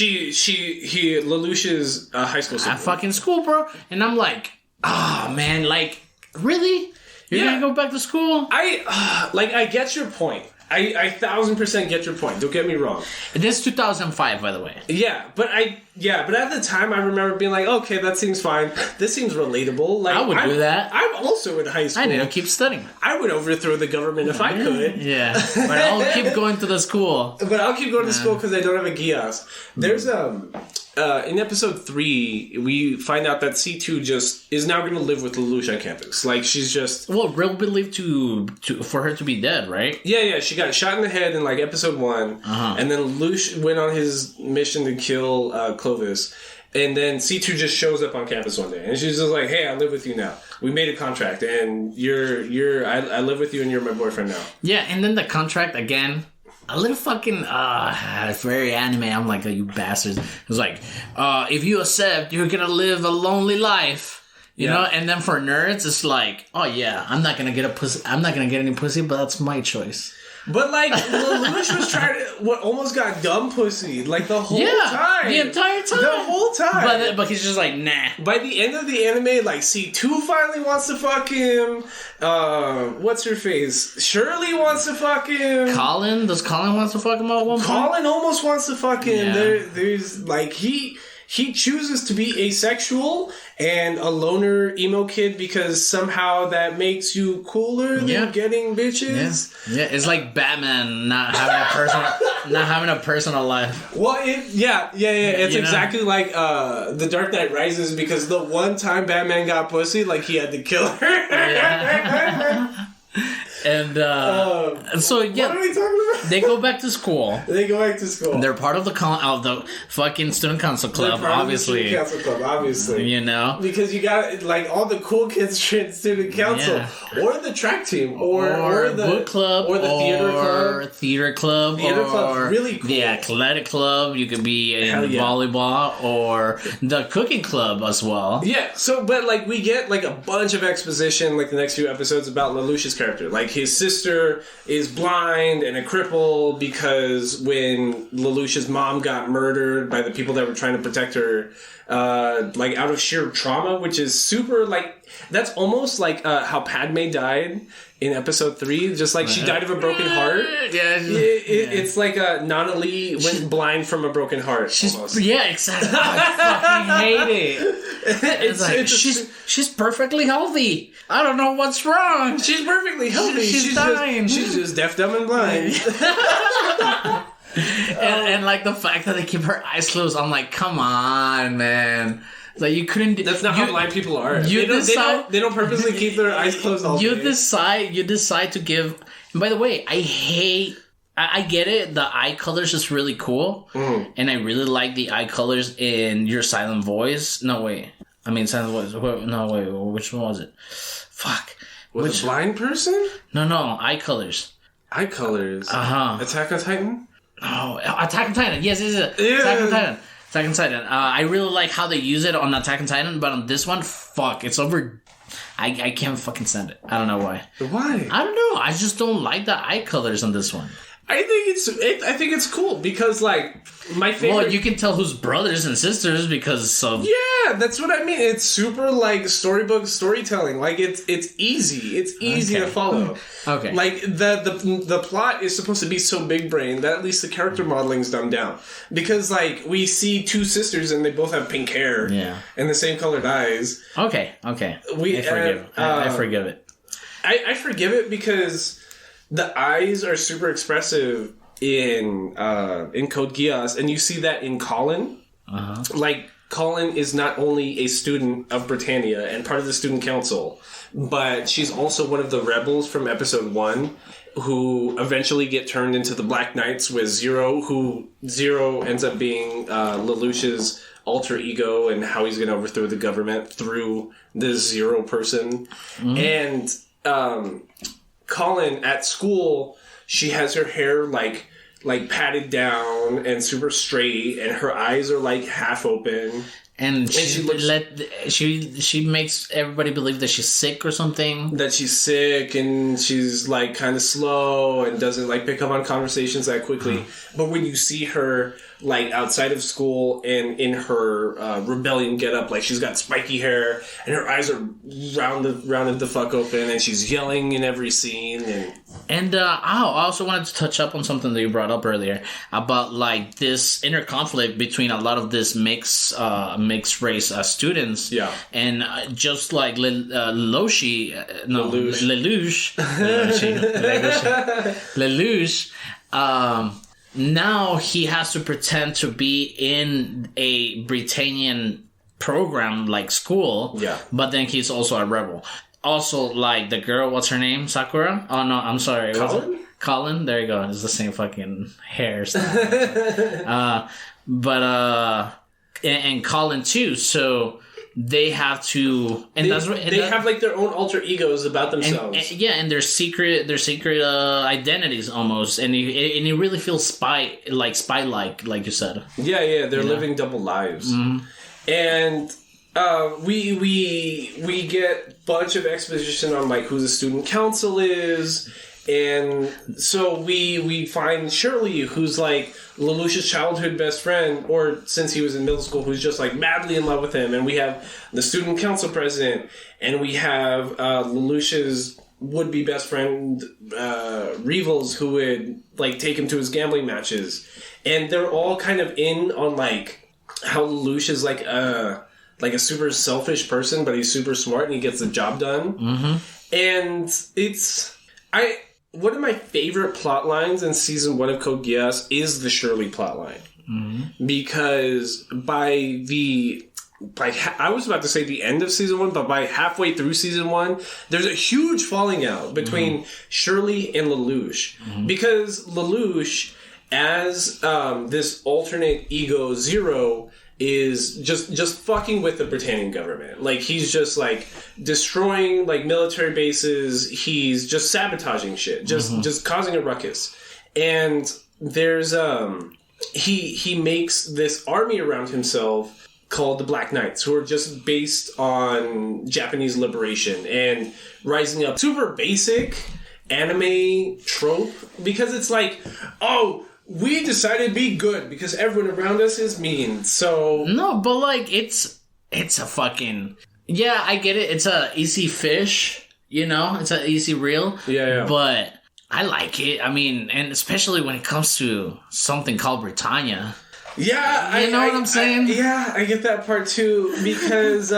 A: Lelouch's high school
B: at fucking school, bro. And I'm like, man, like, really? You're gonna go back to school?
A: I get your point. I 1000% get your point. Don't get me wrong.
B: This is 2005, by the way.
A: But at the time I remember being like, okay, that seems fine. This seems relatable. Like,
B: I would do that.
A: I'm also in high school.
B: I need to keep studying.
A: I would overthrow the government if I could.
B: Yeah, but I'll keep going to the school.
A: But I'll keep going to school because I don't have a Geass. There's in episode 3, we find out that C2 just is now going to live with Lelouch on campus. Like, she's just...
B: Well, real believed for her to be dead, right?
A: Yeah, she got shot in the head in, like, episode 1. And then Lelouch went on his mission to kill Clovis. And then C2 just shows up on campus one day. And she's just like, hey, I live with you now. We made a contract. And I live with you and you're my boyfriend now.
B: Yeah, and then the contract, again... A little fucking, it's very anime. I'm like, oh, you bastards. It was like, if you accept, you're gonna live a lonely life. You know? And then for nerds, it's like, oh yeah, I'm not gonna get any pussy, but that's my choice.
A: But, like, Lelouch was trying to... almost got dumb pussy. Like, the whole time.
B: The entire time.
A: The whole time.
B: But he's just like, nah.
A: By the end of the anime, like, C2 finally wants to fuck him. What's her face? Shirley wants to fuck him.
B: Colin? Does Colin wants to fuck him at one point?
A: Colin almost wants to fuck him. Yeah. There's, like, he chooses to be asexual and a loner emo kid because somehow that makes you cooler than getting bitches.
B: Yeah, it's like Batman not having a personal life.
A: Well, it's exactly like The Dark Knight Rises, because the one time Batman got pussy, like he had to kill her. Yeah.
B: And so yeah,
A: what are we talking about?
B: They go back to school.
A: They're
B: part of the fucking student council club, obviously. You know,
A: because you got like all the cool kids student council, or the track team, or the
B: book club,
A: or the theater club.
B: Theater
A: club's really cool.
B: The athletic club. You could be in volleyball, or the cooking club as well.
A: Yeah. So, but like we get like a bunch of exposition, like the next few episodes about Lelouch's character, like. His sister is blind and a cripple because when Lelouch's mom got murdered by the people that were trying to protect her, like out of sheer trauma, which is super like that's almost like how Padme died in episode 3, just like she died of a broken heart. It's like Nana Lee went blind from a broken heart. Almost.
B: Yeah, exactly. I fucking hate it. She's perfectly healthy. I don't know what's wrong.
A: She's perfectly healthy.
B: She's dying.
A: She's just deaf, dumb, and blind.
B: and like the fact that they keep her eyes closed, I'm like, come on, man. Like you couldn't.
A: That's not how blind people are.
B: They
A: don't purposely keep their eyes closed all day.
B: You decide to give. And by the way, I get it. The eye colors is really cool, and I really like the eye colors in Your Silent Voice. No wait, I mean Silent Voice. No wait, which one was it? Fuck.
A: Which a blind person?
B: No, eye colors.
A: Eye colors. Attack on Titan.
B: Oh, Attack on Titan. Yes. Attack on Titan. I really like how they use it on Attack on Titan, but on this one, fuck, it's over. I can't fucking stand it. I don't know why.
A: Why?
B: I don't know. I just don't like the eye colors on this one.
A: I think it's cool because like my favorite.
B: Well, you can tell who's brothers and sisters because of.
A: Yeah, that's what I mean. It's super like storybook storytelling. Like it's easy. It's easy to follow.
B: Okay.
A: Like the plot is supposed to be so big brain that at least the character modeling's dumbed down, because like we see 2 sisters and they both have pink hair.
B: Yeah.
A: And the same colored eyes.
B: Okay. I forgive. I forgive it.
A: I forgive it because. The eyes are super expressive in Code Geass, and you see that in Colin. Like, Colin is not only a student of Britannia and part of the student council, but she's also one of the rebels from episode 1 who eventually get turned into the Black Knights with Zero, who Zero ends up being Lelouch's alter ego and how he's going to overthrow the government through this Zero person. And Colin at school, she has her hair like patted down and super straight, and her eyes are like half open.
B: And she makes everybody believe that she's sick or something.
A: That she's sick and she's like kind of slow and doesn't like pick up on conversations that quickly. But when you see her like outside of school and in her rebellion getup, like she's got spiky hair and her eyes are rounded the fuck open, and she's yelling in every scene. And
B: I also wanted to touch up on something that you brought up earlier about like this inner conflict between a lot of this mixed race students.
A: Yeah.
B: And just like Lelouch, now he has to pretend to be in a Britannian program like school.
A: Yeah.
B: But then he's also a rebel. Also, like the girl, what's her name? Sakura? Oh no, I'm sorry.
A: Colin?
B: Colin? There you go. It's the same fucking hairstyle. And Colin too. So they have to, and
A: they have like their own alter egos about themselves.
B: And their secret identities almost, and it really feels spy like you said.
A: Yeah, they're living double lives, and we get a bunch of exposition on like who the student council is. And so we find Shirley, who's like Lelouch's childhood best friend, or since he was in middle school, who's just like madly in love with him. And we have the student council president, and we have Lelouch's would-be best friend, Revels, who would like take him to his gambling matches. And they're all kind of in on like how Lelouch is like a super selfish person, but he's super smart and he gets the job done. Mm-hmm. And one of my favorite plot lines in season 1 of Code Geass is the Shirley plot line. Mm-hmm. Because I was about to say the end of season 1, but by halfway through season 1, there's a huge falling out between Shirley and Lelouch. Mm-hmm. Because Lelouch, as this alternate ego Zero, is just fucking with the Britannian government. Like, he's just, like, destroying, like, military bases. He's just sabotaging shit. Just causing a ruckus. And there's, he makes this army around himself called the Black Knights, who are just based on Japanese liberation and rising up. Super basic anime trope, because it's like, oh, we decided to be good because everyone around us is mean, so...
B: No, but, like, it's a fucking... Yeah, I get it. It's a easy fish, you know? It's an easy reel.
A: Yeah.
B: But I like it. I mean, and especially when it comes to something called Britannia.
A: Yeah,
B: you know what I'm saying?
A: I get that part, too, because,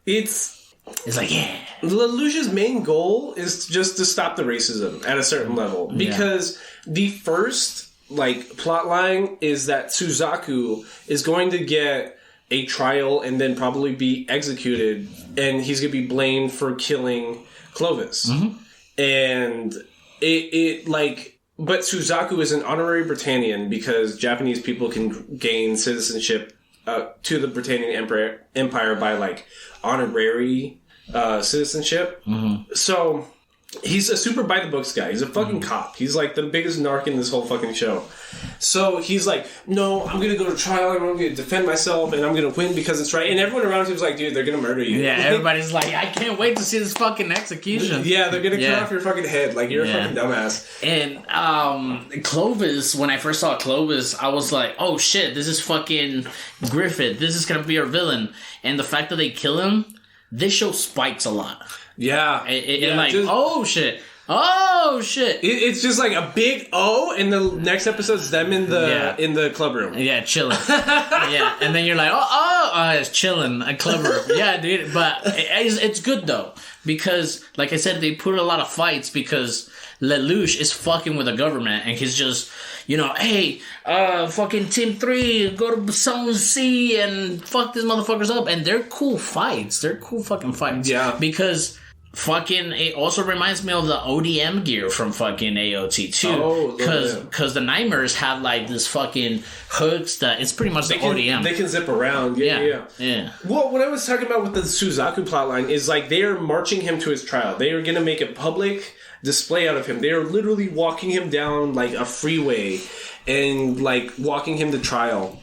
A: It's like, yeah. Lelouch's main goal is just to stop the racism at a certain level. Because the first, like, plot line is that Suzaku is going to get a trial and then probably be executed, and he's going to be blamed for killing Clovis. Mm-hmm. And but Suzaku is an honorary Britannian because Japanese people can gain citizenship to the Britannian Empire by, like, honorary citizenship. Mm-hmm. So he's a super by the books guy. He's a fucking cop. He's like the biggest narc in this whole fucking show. So he's like, no, I'm gonna go to trial and I'm gonna defend myself and I'm gonna win because it's right. And everyone around him is like, dude, they're gonna murder you.
B: Yeah, everybody's like, I can't wait to see this fucking execution.
A: Yeah, they're gonna cut off your fucking head. Like, you're a fucking dumbass.
B: And Clovis, when I first saw Clovis, I was like, oh shit, this is fucking Griffith. This is gonna be our villain. And the fact that they kill him, this show spikes a lot.
A: Yeah.
B: Oh shit. Oh shit!
A: It's just like a big O, and the next episode's them in the club room.
B: Yeah, chilling. Yeah, and then you're like, it's chilling, a club room. Yeah, dude. But it's good though, because like I said, they put a lot of fights because Lelouch is fucking with the government, and he's just, hey, fucking Team 3, go to Zone C and fuck these motherfuckers up, and they're cool fights. They're cool fucking fights. Yeah, because. Fucking, it also reminds me of the ODM gear from fucking AOT too. Because the Nightmares have like this fucking hooks that it's pretty much ODM.
A: They can zip around. Yeah. Well, what I was talking about with the Suzaku plotline is like they are marching him to his trial. They are going to make a public display out of him. They are literally walking him down like a freeway and like walking him to trial.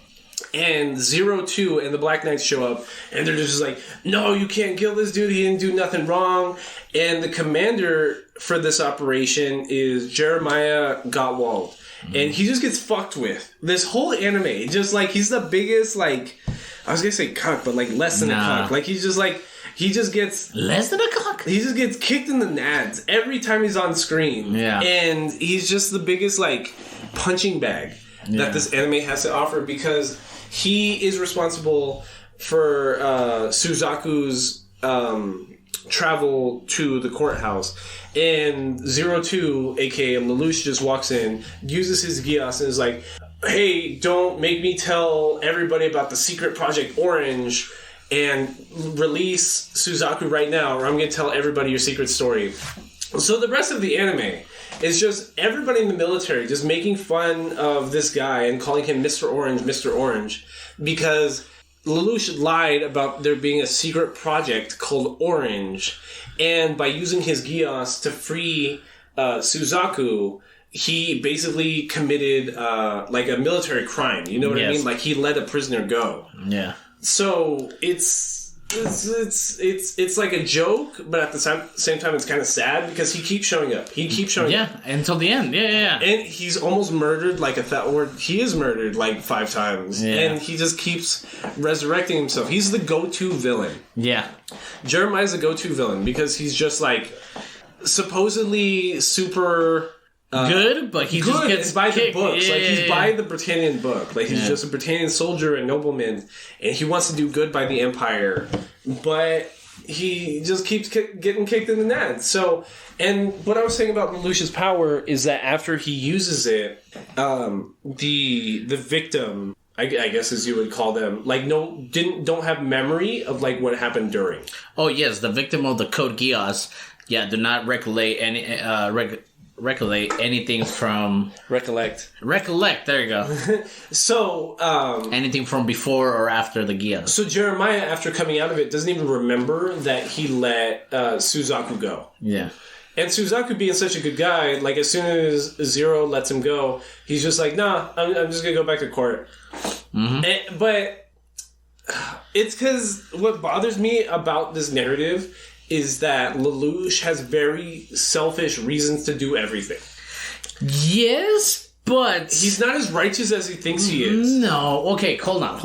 A: And 02 and the Black Knights show up, and they're just like, no, you can't kill this dude, he didn't do nothing wrong. And the commander for this operation is Jeremiah Gottwald. Mm-hmm. And he just gets fucked with. This whole anime, just like, he's the biggest, like, I was gonna say cuck, but like less than a cuck. Like, he's just like, he just gets...
B: Less than a cuck?
A: He just gets kicked in the nads every time he's on screen. Yeah. And he's just the biggest, like, punching bag that this anime has to offer, because... he is responsible for Suzaku's travel to the courthouse. And 02, a.k.a. Lelouch, just walks in, uses his Geass, and is like, hey, don't make me tell everybody about the secret Project Orange and release Suzaku right now, or I'm going to tell everybody your secret story. So the rest of the anime is just everybody in the military just making fun of this guy and calling him Mr. Orange, because Lelouch lied about there being a secret project called Orange, and by using his Geass to free Suzaku, he basically committed like a military crime. You know what I mean? Like, he let a prisoner go. Yeah. So it's like a joke, but at the same time, it's kind of sad because he keeps showing up.
B: Yeah, until the end. Yeah.
A: And he's almost murdered like he is murdered like 5 times. Yeah. And he just keeps resurrecting himself. He's the go-to villain. Yeah. Jeremiah's the go-to villain because he's just like supposedly super
B: good, but he just gets
A: by
B: kicked.
A: the books.
B: Yeah,
A: like he's
B: yeah,
A: by the Britannian book. Like he's just a Britannian soldier and nobleman, and he wants to do good by the Empire, but he just keeps getting kicked in the nuts. So, and what I was saying about Lelouch's power is that after he uses it, the victim, I guess as you would call them, like don't have memory of like what happened during.
B: Oh yes, the victim of the Code Geass. Yeah, do not recollect anything from recollect. There you go. So
A: anything
B: from before or after the Geass.
A: So Jeremiah, after coming out of it, doesn't even remember that he let Suzaku go.
B: Yeah.
A: And Suzaku being such a good guy, like as soon as Zero lets him go, he's just like, nah, I'm just gonna go back to court. Mm-hmm. But it's because what bothers me about this narrative is that Lelouch has very selfish reasons to do everything.
B: Yes, but
A: he's not as righteous as he thinks he is.
B: No, okay, hold on.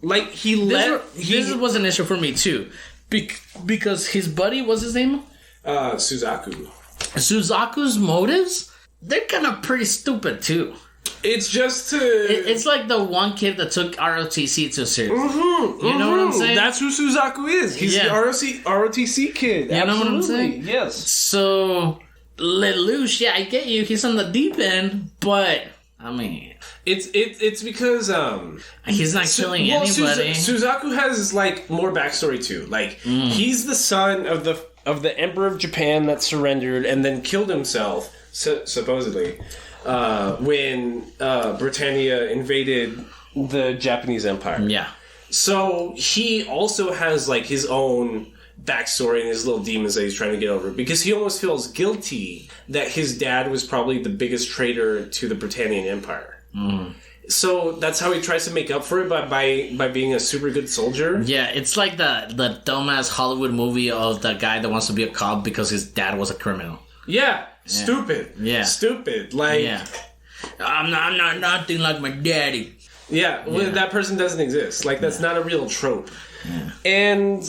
B: Like this was an issue for me too, because his buddy, what's his name?
A: Suzaku.
B: Suzaku's motives, they're kind of pretty stupid too.
A: It's just to...
B: It's like the one kid that took ROTC too seriously. You know what I'm saying?
A: That's who Suzaku is. He's the ROTC kid.
B: You know what I'm saying?
A: Yes.
B: So, Lelouch, I get you. He's on the deep end, but... I mean...
A: It's because...
B: he's not killing anybody.
A: Suzaku has, like, more backstory, too. Like, he's the son of the Emperor of Japan that surrendered and then killed himself, supposedly... when Britannia invaded the Japanese Empire.
B: Yeah.
A: So he also has like his own backstory and his little demons that he's trying to get over, because he almost feels guilty that his dad was probably the biggest traitor to the Britannian Empire. So that's how he tries to make up for it by being a super good soldier.
B: Yeah, it's like the dumbass Hollywood movie of the guy that wants to be a cop because his dad was a criminal.
A: Yeah. Stupid.
B: Yeah.
A: Stupid. Like,
B: I'm not nothing like my daddy.
A: Yeah. Well, that person doesn't exist. Like, that's not a real trope. Yeah. And,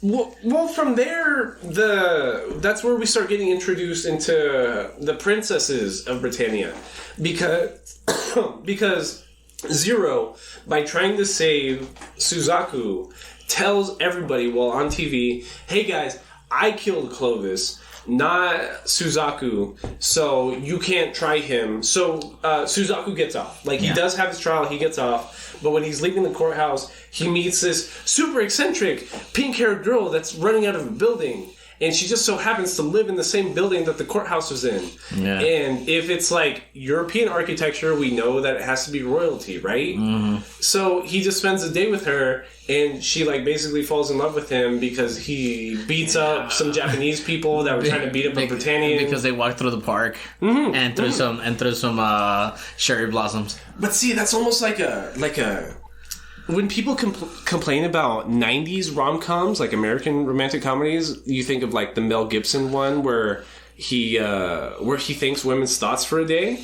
A: well, from there, that's where we start getting introduced into the princesses of Britannia. Because Zero, by trying to save Suzaku, tells everybody while on TV, hey guys, I killed Clovis, not Suzaku, so you can't try him. So Suzaku gets off. Like, he does have his trial, he gets off, but when he's leaving the courthouse, he meets this super eccentric, pink-haired girl that's running out of a building, and she just so happens to live in the same building that the courthouse was in. Yeah. And if it's, like, European architecture, we know that it has to be royalty, right? Mm-hmm. So he just spends the day with her, and she, like, basically falls in love with him because he beats up some Japanese people that were trying to beat up a Britannian.
B: Because they walked through the park and through some cherry blossoms.
A: But see, that's almost like a when people complain about 90s rom-coms, like American romantic comedies, you think of like the Mel Gibson one where he thinks women's thoughts for a day.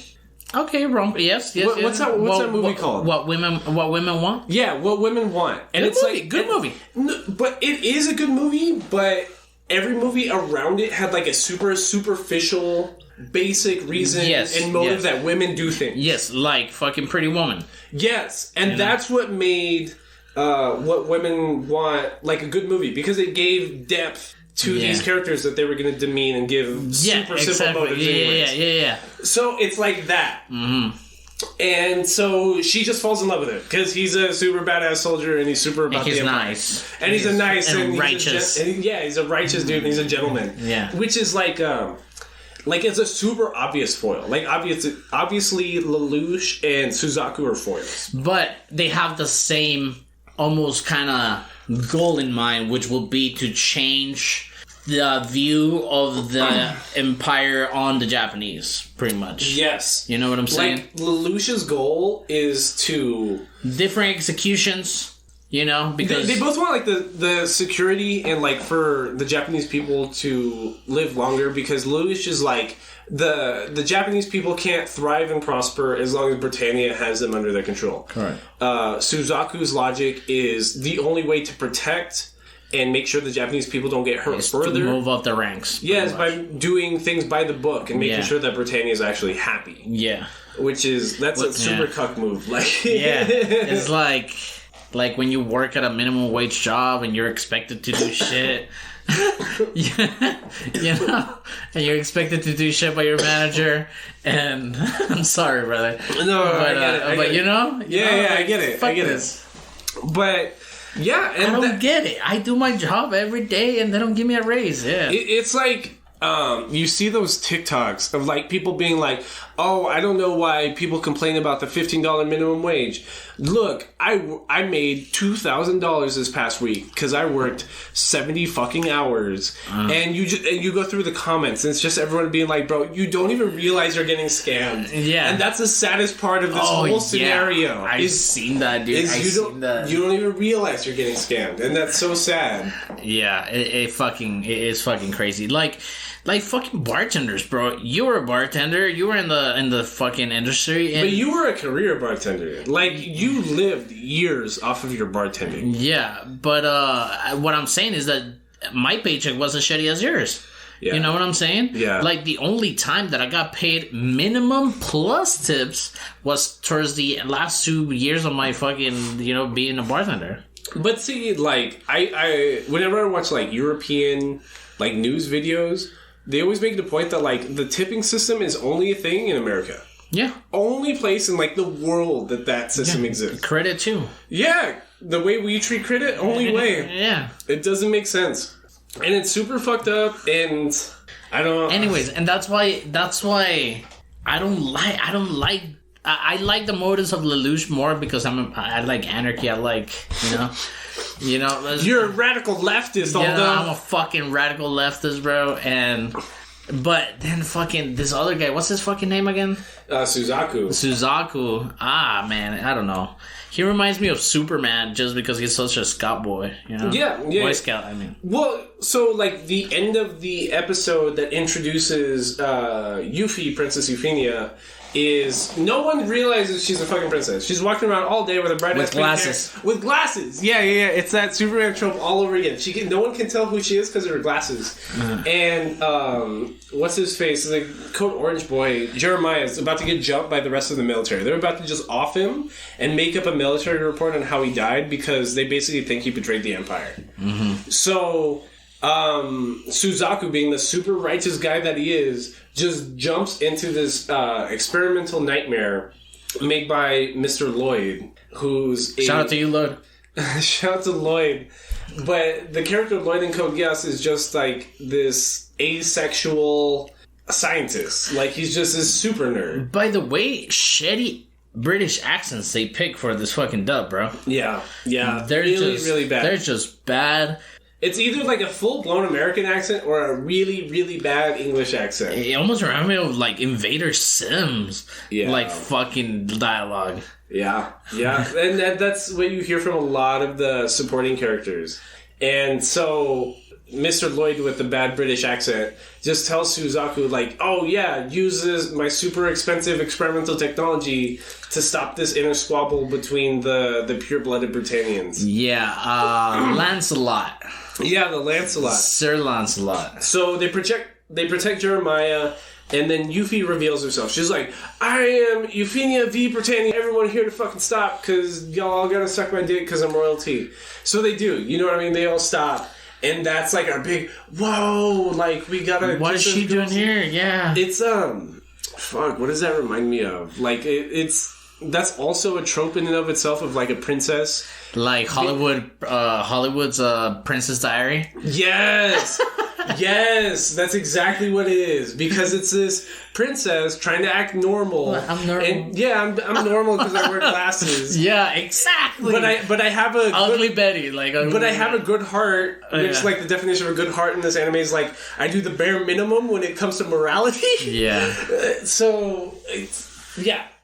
B: Okay, yes.
A: What's that movie called?
B: What women want?
A: Yeah, What Women Want. And
B: good movie.
A: But it is a good movie, but every movie around it had like a super superficial, basic reason and motive that women do things.
B: Yes, like fucking Pretty Woman.
A: Yes, and that's what made What Women Want like a good movie, because it gave depth to these characters that they were going to demean and give super simple motives anyways.
B: Yeah.
A: So it's like that. Mm-hmm. And so she just falls in love with him because he's a super badass soldier and he's super about the Empire.
B: Nice.
A: And he's a nice and
B: righteous.
A: He's a righteous dude and he's a gentleman.
B: Yeah.
A: Which is like it's a super obvious foil. Like obviously Lelouch and Suzaku are foils.
B: But they have the same almost kind of goal in mind, which will be to change the view of the Empire on the Japanese, pretty much.
A: Yes.
B: You know what I'm saying?
A: Like, Lelouch's goal is to...
B: different executions, you know, because...
A: They both want, like, the security and, like, for the Japanese people to live longer, because Lelouch is, like... The Japanese people can't thrive and prosper as long as Britannia has them under their control.
B: Correct.
A: Suzaku's logic is the only way to protect and make sure the Japanese people don't get hurt further.
B: To move up the ranks.
A: Yes, by doing things by the book and making sure that Britannia is actually happy.
B: Yeah.
A: That's a super cuck move. Like,
B: yeah. It's like when you work at a minimum wage job and you're expected to do shit. Yeah, you know, and you're expected to do shit by your manager, and I'm sorry, brother.
A: No, but I get it.
B: You know,
A: I get it. I get it. But yeah, and
B: I don't get it. I do my job every day, and they don't give me a raise. Yeah,
A: it's like you see those TikToks of like people being like, "Oh, I don't know why people complain about the $15 minimum wage." Look, I made $2,000 this past week because I worked 70 fucking hours, and you go through the comments, and it's just everyone being like, "Bro, you don't even realize you're getting scammed."
B: Yeah,
A: and that's the saddest part of this whole scenario.
B: I've seen that, dude.
A: You don't even realize you're getting scammed, and that's so sad.
B: Yeah, it is fucking crazy. Like fucking bartenders, bro. You were a bartender. You were in the fucking industry.
A: But you were a career bartender. Like, you lived years off of your bartending.
B: Yeah, but what I'm saying is that my paycheck wasn't shitty as yours. Yeah. You know what I'm saying?
A: Yeah.
B: Like, the only time that I got paid minimum plus tips was towards the last 2 years of my fucking, being a bartender.
A: But see, like, I whenever I watch, like, European, like, news videos, they always make the point that, like, the tipping system is only a thing in America.
B: Yeah.
A: Only place in, like, the world that system exists.
B: Credit, too.
A: Yeah. The way we treat credit, only way.
B: Yeah.
A: It doesn't make sense. And it's super fucked up, and I don't know.
B: Anyways, and that's why I like the motives of Lelouch more because I like anarchy. I like,
A: You're a radical leftist, although
B: I'm a fucking radical leftist, bro. But then fucking this other guy, what's his fucking name again? Suzaku. Ah, man, I don't know. He reminds me of Superman just because he's such a scout boy,
A: Yeah.
B: Boy Scout, I mean.
A: Well, so, like, the end of the episode that introduces Yuffie, Princess Euphemia, is no one realizes she's a fucking princess. She's walking around all day with a bright ass
B: glasses.
A: With glasses. Yeah. It's that Superman trope all over again. No one can tell who she is because of her glasses. And what's his face? The Code Orange boy, Jeremiah, is about to get jumped by the rest of the military. They're about to just off him and make up a military report on how he died because they basically think he betrayed the Empire. So Suzaku, being the super righteous guy that he is, just jumps into this experimental nightmare made by Mr. Lloyd, who's
B: shout out to you, Lloyd.
A: Shout out to Lloyd. But the character of Lloyd in Code Geass is just like this asexual scientist. Like, he's just this super nerd.
B: By the way, shitty British accents they pick for this fucking dub, bro.
A: Yeah.
B: They're really bad. They're just bad.
A: It's either like a full-blown American accent or a really, really bad English accent.
B: It almost reminds me of, like, Invader Sims.
A: Yeah.
B: Like, fucking dialogue.
A: Yeah. And that's what you hear from a lot of the supporting characters. And so Mr. Lloyd with the bad British accent just tells Suzaku, like, oh, yeah, uses my super expensive experimental technology to stop this inner squabble between the pure-blooded Britannians.
B: Yeah, Lancelot.
A: Yeah, the Lancelot.
B: Sir Lancelot.
A: So they protect Jeremiah, and then Yuffie reveals herself. She's like, I am Euphemia v. Britannia. Everyone here to fucking stop, because y'all all gotta suck my dick because I'm royalty. So they do. You know what I mean? They all stop. And that's like our big, whoa, like, we gotta...
B: What is she doing here? Yeah.
A: It's, fuck, what does that remind me of? Like, that's also a trope in and of itself of, like, a princess.
B: Like Hollywood's Princess Diary?
A: Yes! Yes, that's exactly what it is. Because it's this princess trying to act normal.
B: Well, I'm normal.
A: And, yeah, I'm normal because I wear glasses.
B: Yeah, exactly.
A: But I have a
B: ugly Betty, like.
A: But I have a good heart, which like the definition of a good heart in this anime is like I do the bare minimum when it comes to morality.
B: Yeah.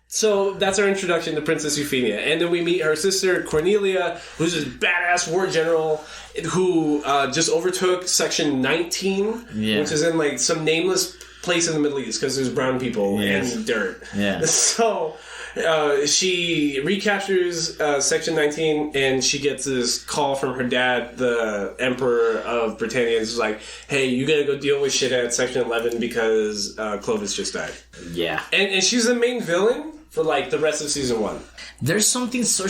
A: So that's our introduction to Princess Euphemia. And then we meet her sister, Cornelia, who's this badass war general who just overtook Section 19, which is in like some nameless place in the Middle East because there's brown people and dirt.
B: Yeah.
A: So She recaptures Section 19, and she gets this call from her dad, the Emperor of Britannia. It's like, hey, you gotta go deal with shit at Section 11 because Clovis just died.
B: Yeah.
A: And she's the main villain for, like, the rest of Season 1.
B: There's something so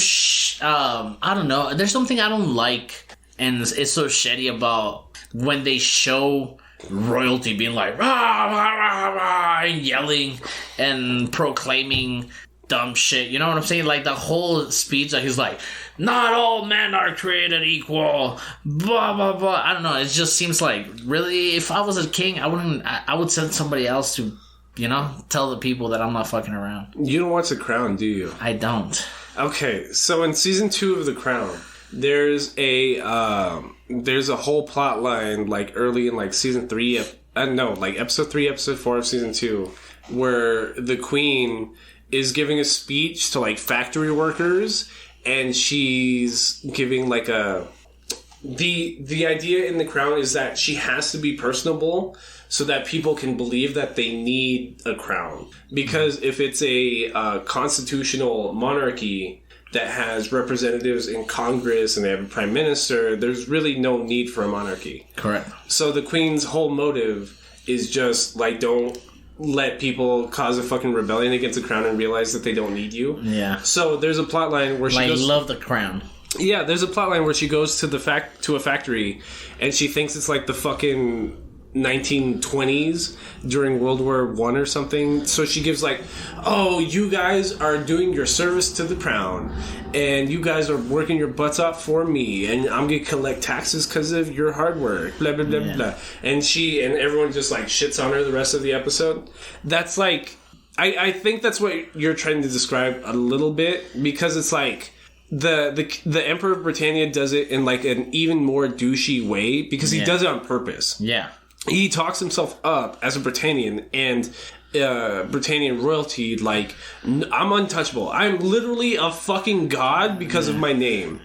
B: I don't know. There's something I don't like, and it's so shitty about when they show royalty being like, rah, rah, rah, rah, and yelling and proclaiming dumb shit. You know what I'm saying? Like, the whole speech that he's like, not all men are created equal, blah, blah, blah. I don't know. It just seems like, really, if I was a king, I would send somebody else to, you know, tell the people that I'm not fucking around.
A: You don't watch The Crown, do you?
B: I don't.
A: Okay, so in Season 2 of The Crown, there's a whole plot line, like, early in, like, Season 3, Episode 3, Episode 4 of Season 2, where the Queen is giving a speech to, like, factory workers, and she's giving, like, the idea in The Crown is that she has to be personable so that people can believe that they need a crown. Because if it's a constitutional monarchy that has representatives in Congress and they have a prime minister, there's really no need for a monarchy.
B: Correct.
A: So the Queen's whole motive is just, like, don't let people cause a fucking rebellion against the crown and realize that they don't need you.
B: Yeah.
A: So there's a plot line where she
B: I
A: goes...
B: love The Crown.
A: Yeah, there's a plot line where she goes to a factory and she thinks it's like the fucking 1920s during World War I or something. So she gives like, oh, you guys are doing your service to the crown and you guys are working your butts off for me and I'm gonna collect taxes because of your hard work, blah blah blah blah. And everyone just like shits on her the rest of the episode. That's like, I think that's what you're trying to describe a little bit, because it's like the Emperor of Britannia does it in like an even more douchey way because he does it on purpose.
B: Yeah.
A: He talks himself up as a Britannian and Britannian royalty, like, I'm untouchable. I'm literally a fucking god because of my name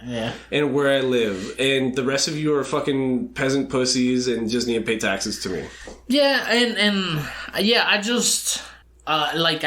A: and where I live. And the rest of you are fucking peasant pussies and just need to pay taxes to me.
B: Yeah, and I just, I like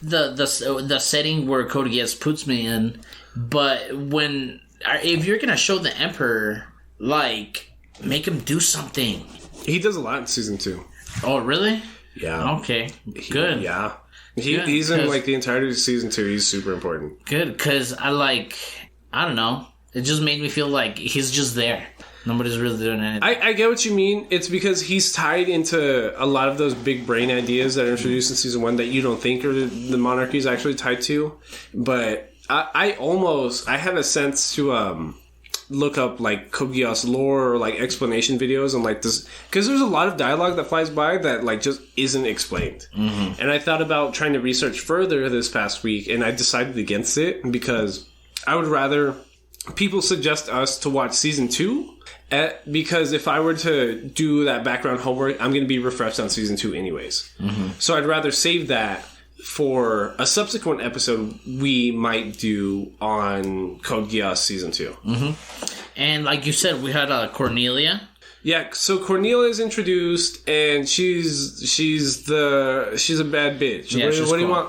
B: the setting where Code Geass puts me in, but if you're gonna show the Emperor, like, make him do something.
A: He does a lot in season 2.
B: Oh, really?
A: Yeah.
B: Okay. Good.
A: Yeah. He's in like the entirety of season 2. He's super important.
B: Good, because I don't know. It just made me feel like he's just there. Nobody's really doing anything.
A: I get what you mean. It's because he's tied into a lot of those big brain ideas that are introduced in season 1 that you don't think are the monarchy is actually tied to. But I have a sense to look up like Code Geass lore or like explanation videos and like this, because there's a lot of dialogue that flies by that like just isn't explained. Mm-hmm. And I thought about trying to research further this past week, and I decided against it because I would rather people suggest us to watch season 2. Because if I were to do that background homework, I'm going to be refreshed on season 2 anyways. Mm-hmm. So I'd rather save that for a subsequent episode we might do on Code Geass season 2.
B: Mm-hmm. And like you said, we had Cornelia. Yeah,
A: so Cornelia is introduced, and she's a bad bitch.
B: Yeah,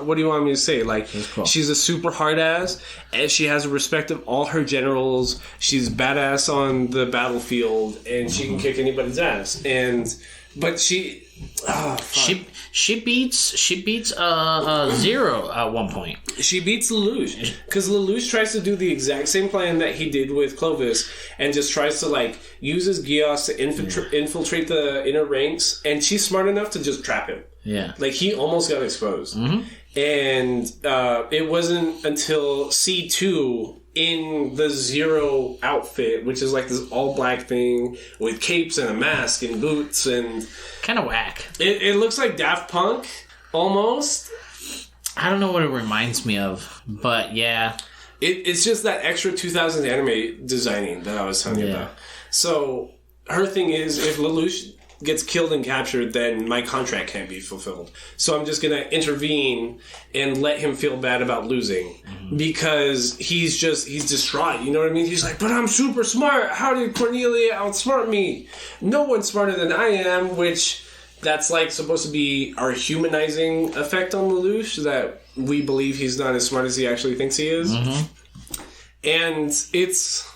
A: what do you want me to say? Like,
B: cool.
A: She's a super hard ass, and she has respect of all her generals. She's badass on the battlefield, and she can kick anybody's ass. But she,
B: she beats Zero at one point.
A: She beats Lelouch because Lelouch tries to do the exact same plan that he did with Clovis, and just tries to like use his Geass to infiltrate the inner ranks, and she's smart enough to just trap him.
B: Yeah,
A: like he almost got exposed,
B: mm-hmm.
A: and it wasn't until C2 in the Zero outfit, which is like this all black thing with capes and a mask and boots and
B: kind of whack.
A: It looks like Daft Punk almost.
B: I don't know what it reminds me of, but yeah,
A: it's just that extra 2000s anime designing that I was telling you about. So her thing is, if Lelouch gets killed and captured, then my contract can't be fulfilled. So I'm just going to intervene and let him feel bad about losing, because he's distraught. You know what I mean? He's like, but I'm super smart. How did Cornelia outsmart me? No one's smarter than I am, which That's like supposed to be our humanizing effect on Lelouch, that we believe he's not as smart as he actually thinks he is. And it's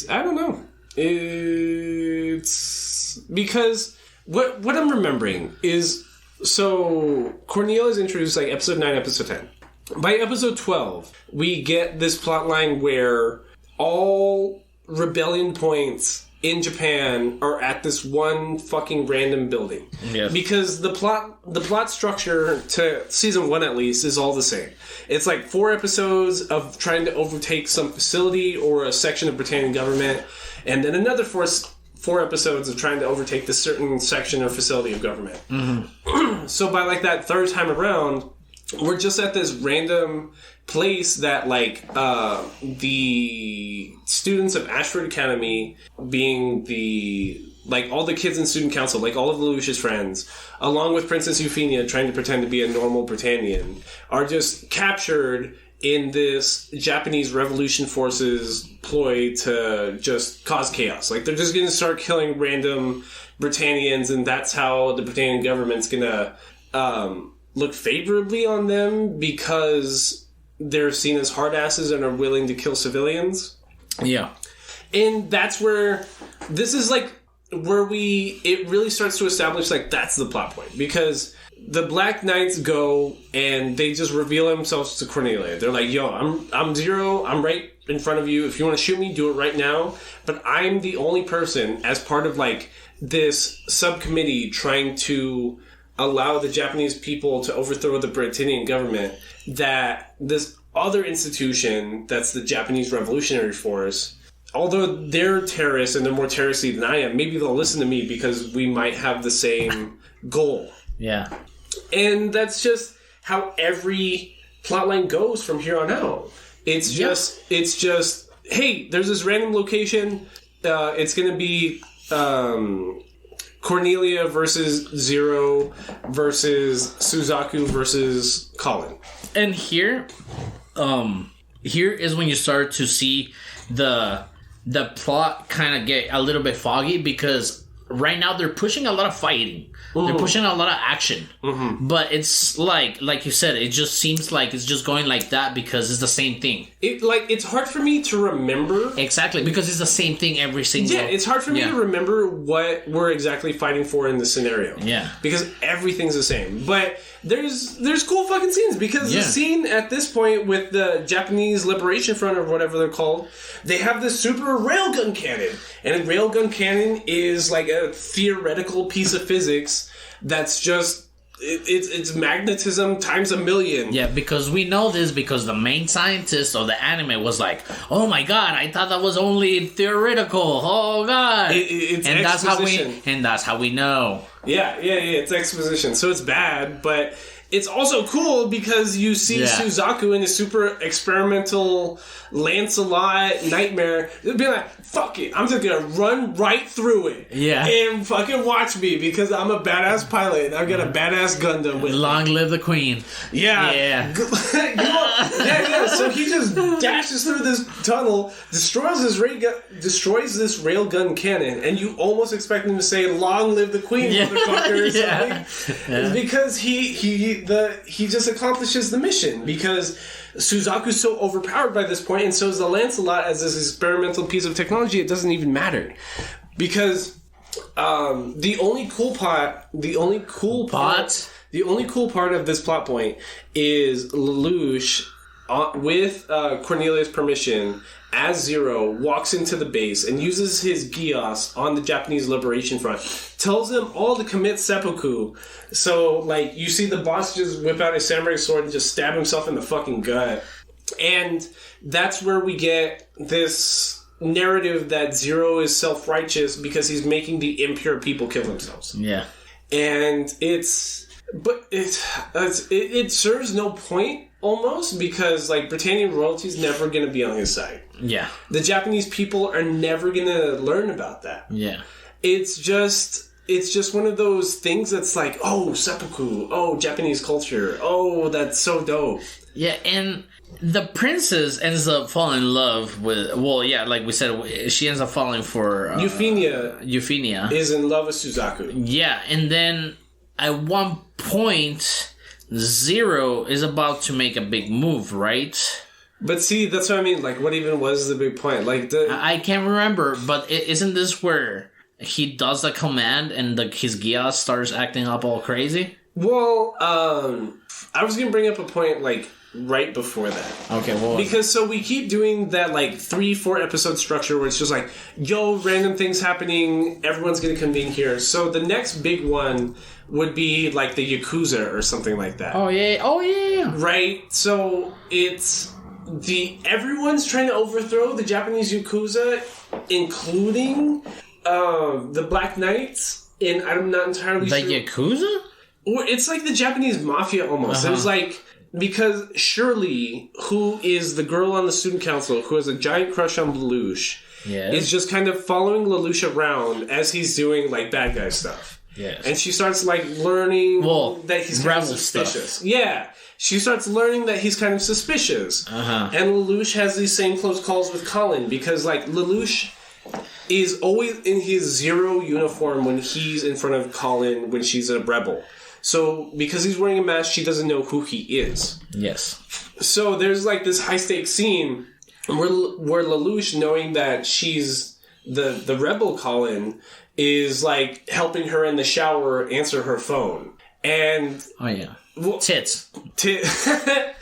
A: I don't know. It's because what I'm remembering is, so Cornelia is introduced like episode 9, episode 10. By episode 12, we get this plot line where all rebellion points in Japan are at this one fucking random building.
B: Yes.
A: Because the plot structure to season 1 at least is all the same. It's like 4 episodes of trying to overtake some facility or a section of Britannian government, and then another 4 episodes of trying to overtake this certain section or facility of government. So by like that third time around, we're just at this random place that like the students of Ashford Academy, being the like all the kids in student council, like all of Lelouch's friends, along with Princess Euphemia trying to pretend to be a normal Britannian, are just captured in this Japanese Revolution Forces ploy to just cause chaos. Like, they're just going to start killing random Britannians, and that's how the Britannian government's going to look favorably on them because they're seen as hard asses and are willing to kill civilians.
B: Yeah.
A: And that's where this is like where it really starts to establish like that's the plot point, because the Black Knights go and they just reveal themselves to Cornelia. They're like, yo, I'm Zero, I'm right in front of you. If you want to shoot me, do it right now. But I'm the only person as part of like this subcommittee trying to allow the Japanese people to overthrow the Britannian government, that this other institution that's the Japanese Revolutionary Force, although they're terrorists and they're more terroristy than I am, maybe they'll listen to me because we might have the same goal.
B: Yeah.
A: And that's just how every plotline goes from here on out. It's just, hey, there's this random location. It's going to be Cornelia versus Zero versus Suzaku versus Colin.
B: And here is when you start to see the plot kind of get a little bit foggy, because right now they're pushing a lot of fighting. Mm-hmm. They're pushing a lot of action. Mm-hmm. But it's like you said, it just seems like it's just going like that because it's the same thing.
A: It's hard for me to remember.
B: Exactly, because it's the same thing every single...
A: Yeah, it's hard for me to remember what we're exactly fighting for in the scenario.
B: Yeah.
A: Because everything's the same. But there's cool fucking scenes, because the scene at this point with the Japanese Liberation Front, or whatever they're called, they have this super railgun cannon. And a railgun cannon is like a theoretical piece of physics that's just... It's magnetism times a million.
B: Yeah, because we know this because the main scientist of the anime was like, "Oh my god, I thought that was only theoretical. Oh god!"
A: It's
B: and
A: exposition.
B: that's how we know.
A: Yeah. It's exposition, so it's bad, but it's also cool because you see Suzaku in a super experimental Lancelot nightmare. It'd be like, fuck it, I'm just gonna run right through it.
B: Yeah.
A: And fucking watch me, because I'm a badass pilot and I've got a badass Gundam with
B: Long live the Queen.
A: Yeah.
B: Yeah.
A: So he just dashes through this tunnel, destroys this railgun cannon, and you almost expect him to say, "Long live the Queen, motherfucker," or something. It's because he just accomplishes the mission, because Suzaku's so overpowered by this point, and so is the Lancelot as this experimental piece of technology. It doesn't even matter, because the only cool part of this plot point is Lelouch, with Cornelia's permission, as Zero, walks into the base and uses his Geass on the Japanese Liberation Front, tells them all to commit seppuku. So, like, you see the boss just whip out a samurai sword and just stab himself in the fucking gut. And that's where we get this narrative that Zero is self-righteous because he's making the impure people kill themselves.
B: Yeah.
A: And it serves no point, almost, because, like, Britannian royalty's never going to be on his side.
B: Yeah.
A: The Japanese people are never going to learn about that.
B: Yeah.
A: It's just one of those things that's like, oh, seppuku, oh, Japanese culture, oh, that's so dope.
B: Yeah, and the princess ends up falling in love with... Well, yeah, like we said, she ends up falling for... Euphemia.
A: Is in love with Suzaku.
B: Yeah, and then at one point, Zero is about to make a big move, right?
A: But see, that's what I mean. Like, what even was the big point? Like,
B: I can't remember, but isn't this where he does the command and his Geass starts acting up all crazy?
A: Well, I was going to bring up a point, like, right before that.
B: Okay, well...
A: Because, so we keep doing that, like, 3-4 episode structure where it's just like, yo, random things happening, everyone's going to convene here. So the next big one would be, like, the Yakuza or something like that.
B: Oh, yeah.
A: Right? So it's... Everyone's trying to overthrow the Japanese Yakuza, including the Black Knights, and I'm not entirely sure...
B: The Yakuza?
A: Or it's like the Japanese mafia almost. It was like... Because Shirley, who is the girl on the student council, who has a giant crush on Lelouch, is just kind of following Lelouch around as he's doing, like, bad guy stuff.
B: Yes.
A: And she starts, like, learning that he's kind of suspicious. Stuff. Yeah. She starts learning that he's kind of suspicious. And Lelouch has these same close calls with Colin because, like, Lelouch is always in his Zero uniform when he's in front of Colin when she's a rebel. So, because he's wearing a mask, she doesn't know who he is.
B: Yes.
A: So, there's, like, this high-stakes scene where Lelouch, knowing that she's the rebel Colin, is, like, helping her in the shower answer her phone. And...
B: Oh, yeah. Well, tits.
A: I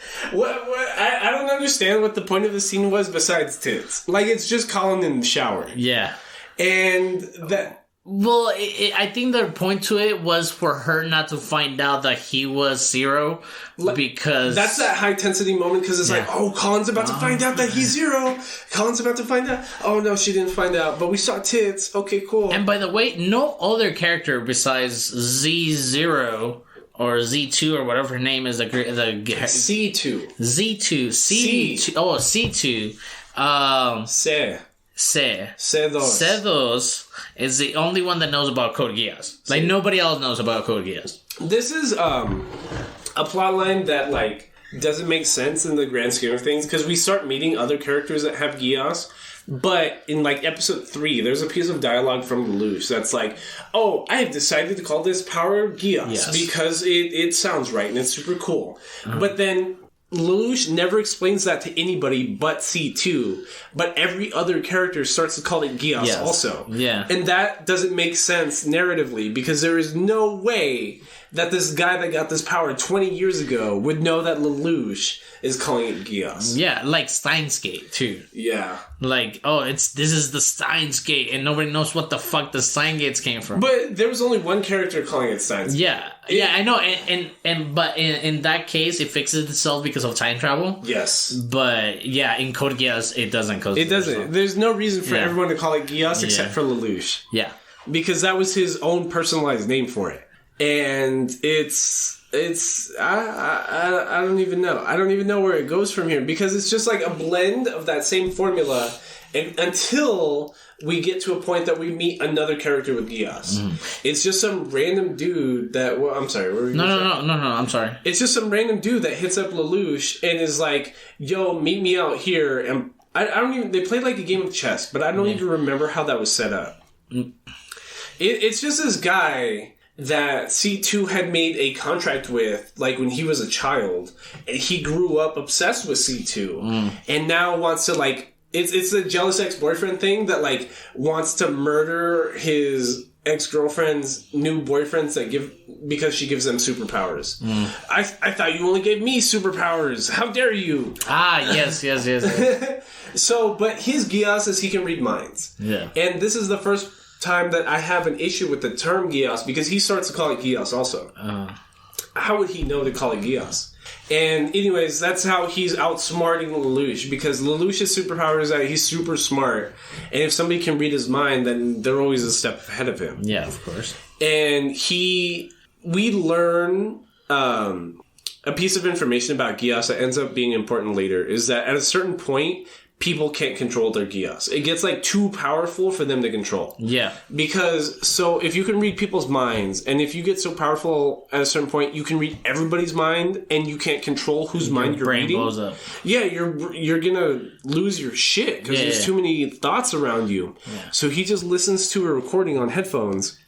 A: don't understand what the point of the scene was besides tits. Like, it's just Colin in the shower.
B: Yeah.
A: And that...
B: Well, I think the point to it was for her not to find out that he was Zero, because...
A: That's that high-intensity moment, because it's like, oh, Colin's about to find out that he's Zero. Colin's about to find out. Oh, no, she didn't find out, but we saw tits. Okay, cool.
B: And by the way, no other character besides Z0... or Z2 or whatever her name is,
A: C2.
B: Z2. C2. Oh, C2. C2 is the only one that knows about Code Geass. Like, nobody else knows about Code Geass.
A: This is a plot line that, like, doesn't make sense in the grand scheme of things, because we start meeting other characters that have Geass. But in, like, episode 3, there's a piece of dialogue from Lelouch that's like, oh, I have decided to call this power Geass because it sounds right and it's super cool. But then Lelouch never explains that to anybody but C2, but every other character starts to call it Geass also.
B: Yeah.
A: And that doesn't make sense narratively, because there is no way that this guy that got this power 20 years ago would know that Lelouch is calling it Geass.
B: Yeah, like Steins Gate, too.
A: Yeah.
B: Like, oh, this is the Steins Gate, and nobody knows what the fuck the Steins Gates came from.
A: But there was only one character calling it Steins Gate.
B: Yeah, I know, but in that case, it fixes itself because of time travel.
A: Yes.
B: But, yeah, in Code Geass, it doesn't.
A: It doesn't. There's no reason for everyone to call it Geass except for Lelouch.
B: Yeah.
A: Because that was his own personalized name for it. And I don't even know. I don't even know where it goes from here, because it's just like a blend of that same formula, and until we get to a point that we meet another character with Geass. It's just some random dude that... Well, I'm sorry. What were you
B: No, I'm sorry.
A: It's just some random dude that hits up Lelouch and is like, yo, meet me out here. And I don't even... They played like a game of chess, but I don't even remember how that was set up. It's just this guy that C2 had made a contract with, like, when he was a child, and he grew up obsessed with C2, and now wants to, like, it's a jealous ex-boyfriend thing that, like, wants to murder his ex-girlfriend's new boyfriends because she gives them superpowers. I thought you only gave me superpowers. How dare you?
B: Yes.
A: So, but his Geass is he can read minds.
B: Yeah.
A: And this is the first time that I have an issue with the term Geass, because he starts to call it Geass also. How would he know to call it Geass? And anyways, that's how he's outsmarting Lelouch, because Lelouch's superpower is that he's super smart, and if somebody can read his mind, then they're always a step ahead of him.
B: Yeah, of course.
A: And we learn a piece of information about Geass that ends up being important later, is that at a certain point, people can't control their Geass. It gets like too powerful for them to control.
B: Yeah.
A: Because so if you can read people's minds, and if you get so powerful at a certain point, you can read everybody's mind, and you can't control whose mind you're reading. Your brain blows up. Yeah, you're gonna lose your shit because there's too many thoughts around you. Yeah. So he just listens to a recording on headphones.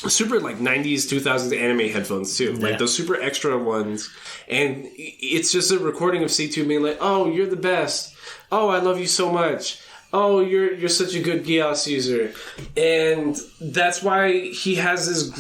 A: Super like 90s, 2000s anime headphones too. Like those super extra ones. And it's just a recording of C2 being like, oh, you're the best. Oh, I love you so much. Oh, you're such a good Geass user. And that's why he has this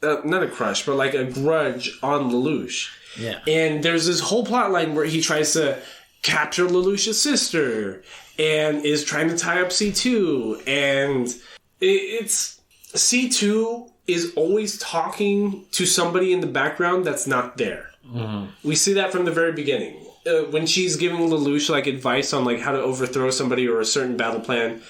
A: not a crush, but like a grudge on Lelouch. Yeah. And there's this whole plot line where he tries to capture Lelouch's sister and is trying to tie up C2. And it's... C2 is always talking to somebody in the background that's not there. Mm-hmm. We see that from the very beginning. When she's giving Lelouch like advice on like how to overthrow somebody or a certain battle plan,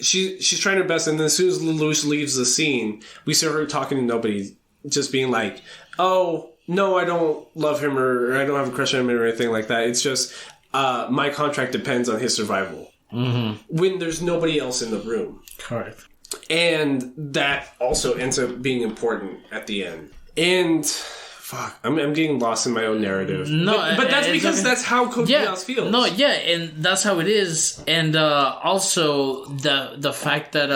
A: she's trying her best, and then as soon as Lelouch leaves the scene, we see her talking to nobody, just being like, "Oh no, I don't love him, or I don't have a crush on him, or anything like that. It's just my contract depends on his survival." Mm-hmm. When there's nobody else in the room,
B: correct.
A: And that also ends up being important at the end. And fuck, I'm getting lost in my own narrative. No, but that's because that's how Code Geass feels.
B: No, yeah, and that's how it is. And also the fact that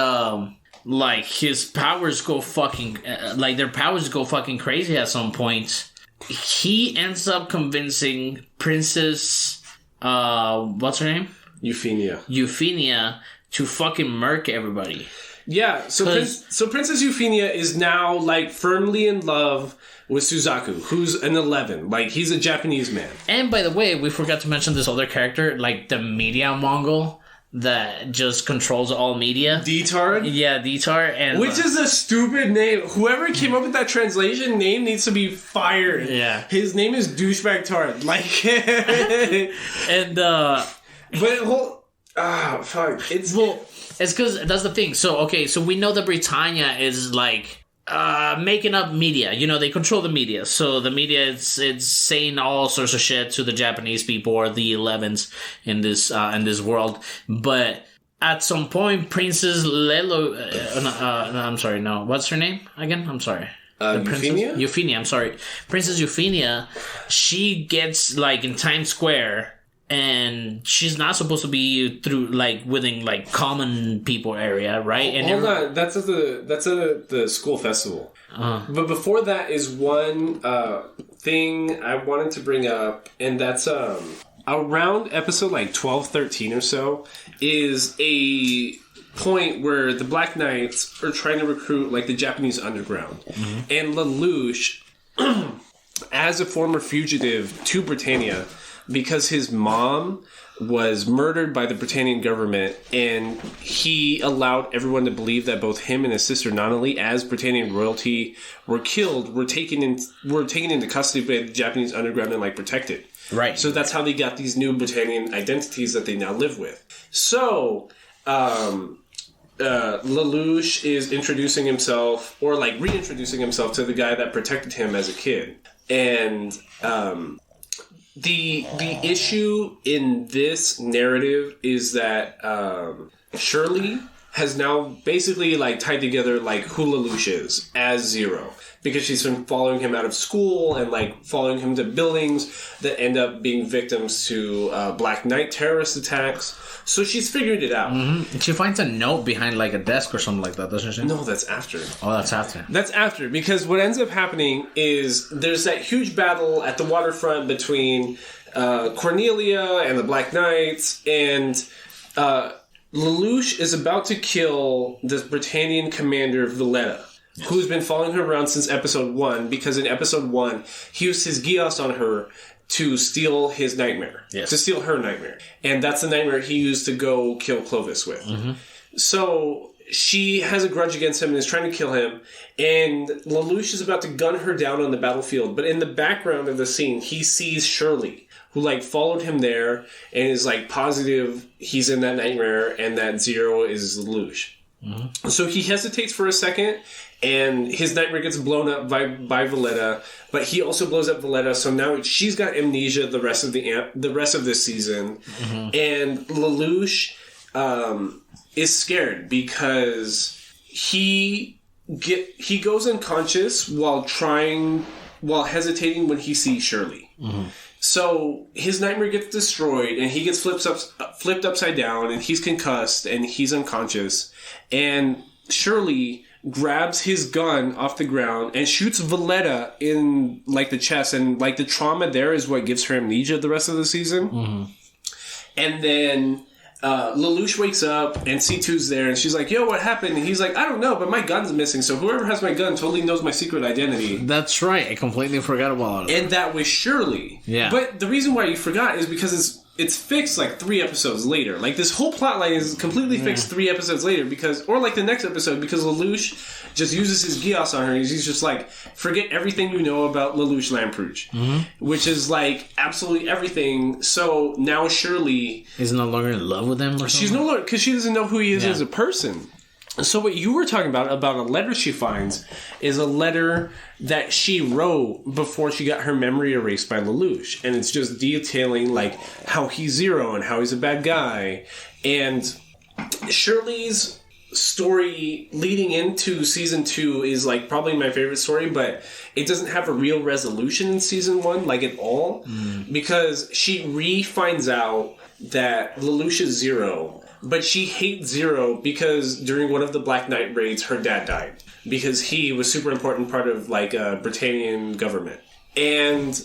B: like his powers go fucking like their powers go fucking crazy at some point. He ends up convincing Princess what's her name? Euphenia to fucking murk everybody.
A: Yeah, so Princess Euphenia is now, like, firmly in love with Suzaku, who's an 11. Like, he's a Japanese man.
B: And, by the way, we forgot to mention this other character, like, the media Mongol that just controls all media.
A: Detard?
B: Yeah, Detard. And
A: which is a stupid name. Whoever came up with that translation name needs to be fired.
B: Yeah.
A: His name is Douchebag Tard. Like...
B: and,
A: But, fuck.
B: It's because that's the thing. So, okay, so we know that Britannia is like making up media. You know, they control the media. So the media it's saying all sorts of shit to the Japanese people or the 11s in this world. But at some point, Princess I'm sorry, no. What's her name again? I'm sorry. Euphenia, I'm sorry. Princess Euphenia, she gets like in Times Square. And she's not supposed to be through like within like common people area, right? And
A: hold on, that's at the school festival. But before that is one thing I wanted to bring up, and that's around episode like 12, 13 or so is a point where the Black Knights are trying to recruit like the Japanese underground, and Lelouch, as a former fugitive to Britannia. Because his mom was murdered by the Britannian government, and he allowed everyone to believe that both him and his sister, not only as Britannian royalty, were killed, were taken into custody by the Japanese underground and like protected.
B: Right.
A: So that's how they got these new Britannian identities that they now live with. So Lelouch is introducing himself, or like reintroducing himself to the guy that protected him as a kid, and The issue in this narrative is that Shirley has now basically like tied together like who Lelouch is as Zero, because she's been following him out of school and like following him to buildings that end up being victims to Black Knight terrorist attacks. So she's figured it out.
B: Mm-hmm. She finds a note behind like a desk or something like that, doesn't she?
A: No, that's after.
B: Oh, that's after.
A: That's after, because what ends up happening is there's that huge battle at the waterfront between Cornelia and the Black Knights, and Lelouch is about to kill this Britannian commander, Valletta, who's been following her around since episode 1, because in episode 1, he used his Geass on her to steal his nightmare. Yes. To steal her nightmare. And that's the nightmare he used to go kill Clovis with. Mm-hmm. So she has a grudge against him and is trying to kill him. And Lelouch is about to gun her down on the battlefield. But in the background of the scene, he sees Shirley, who like followed him there and is like positive he's in that nightmare and that Zero is Lelouch. Mm-hmm. So he hesitates for a second, and his nightmare gets blown up by Valletta, but he also blows up Valletta. So now she's got amnesia the rest of this season, mm-hmm. and Lelouch is scared because he goes unconscious while hesitating when he sees Shirley. Mm-hmm. So his nightmare gets destroyed, and he gets flipped upside down, and he's concussed, and he's unconscious. And Shirley grabs his gun off the ground and shoots Valletta in like the chest, and like the trauma there is what gives her amnesia the rest of the season. Mm-hmm. And then Lelouch wakes up, and C2's there, and she's like, yo, what happened? And he's like, I don't know, but my gun's missing, so whoever has my gun totally knows my secret identity.
B: That's right. I completely forgot about it.
A: And that was Shirley.
B: Yeah.
A: But the reason why you forgot is because it's fixed like 3 episodes later. Like, this whole plotline is completely fixed 3 episodes later or like the next episode, because Lelouch just uses his Geass on her, and he's just like, forget everything you know about Lelouch Lamperouge. Mm-hmm. Which is like absolutely everything. So now Shirley
B: is no longer in love with him or something?
A: She's no longer, because she doesn't know who he is as a person. So what you were talking about a letter she finds is a letter that she wrote before she got her memory erased by Lelouch. And it's just detailing like how he's Zero and how he's a bad guy. And Shirley's story leading into season 2 is like probably my favorite story, but it doesn't have a real resolution in season 1 like at all. Because she finds out that Lelouch is Zero. But she hates Zero because during one of the Black Knight raids, her dad died. Because he was super important part of, like, Britannian government. And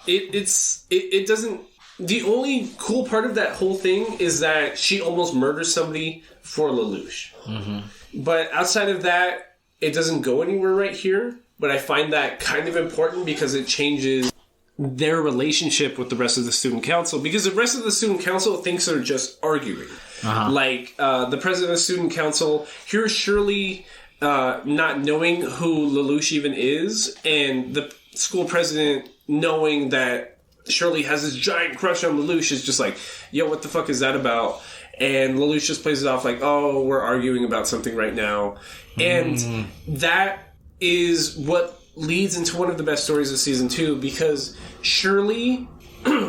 A: it doesn't... The only cool part of that whole thing is that she almost murders somebody for Lelouch. Mm-hmm. But outside of that, it doesn't go anywhere right here. But I find that kind of important because it changes their relationship with the rest of the student council, because the rest of the student council thinks they're just arguing. Uh-huh. Like, the president of the student council, here's Shirley not knowing who Lelouch even is, and the school president knowing that Shirley has this giant crush on Lelouch is just like, yo, what the fuck is that about? And Lelouch just plays it off like, oh, we're arguing about something right now. And that is what leads into one of the best stories of season 2, because Shirley,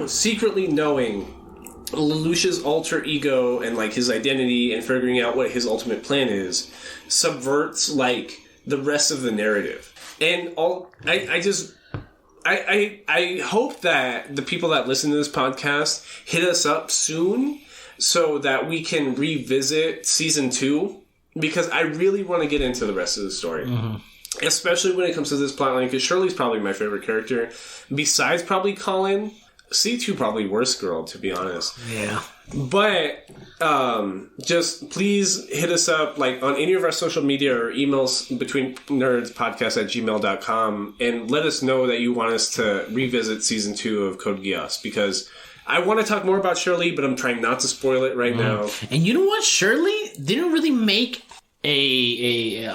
A: secretly knowing Lelouch's alter ego and like his identity and figuring out what his ultimate plan is, subverts like the rest of the narrative. And I hope that the people that listen to this podcast hit us up soon so that we can revisit season 2, because I really want to get into the rest of the story. Mm-hmm. Especially when it comes to this plotline, because Shirley's probably my favorite character. Besides probably Colin. C2 probably worst girl, to be honest.
B: Yeah.
A: But just please hit us up like on any of our social media or emails betweennerdspodcast@gmail.com and let us know that you want us to revisit season 2 of Code Geass, because I want to talk more about Shirley, but I'm trying not to spoil it right now.
B: And you know what? Shirley didn't really make a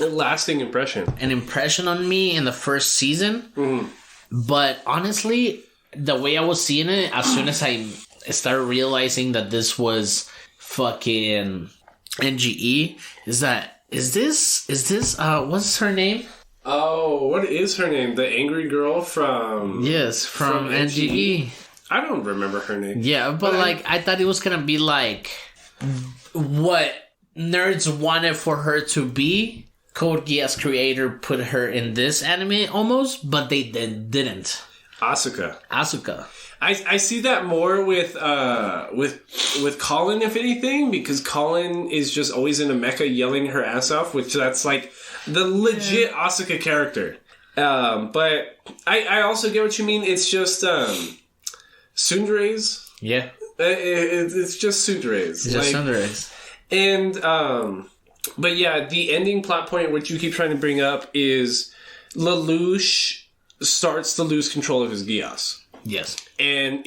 A: lasting impression.
B: An impression on me in the first season. Mm-hmm. But honestly, the way I was seeing it, as soon as I started realizing that this was fucking NGE, is this what's her name?
A: Oh, what is her name? The angry girl from...
B: Yes, from NGE.
A: I don't remember her name.
B: Yeah, but like, I thought it was gonna be like what nerds wanted for her to be. Code Geass creator put her in this anime almost, but they didn't.
A: Asuka.
B: I
A: see that more with Colin, if anything, because Colin is just always in a mecha yelling her ass off, which that's like the legit Asuka character. But I also get what you mean. It's just tsunderes.
B: Yeah.
A: It's just tsunderes.
B: It's just tsunderes.
A: And but yeah, the ending plot point, which you keep trying to bring up, is Lelouch starts to lose control of his Geass.
B: Yes.
A: And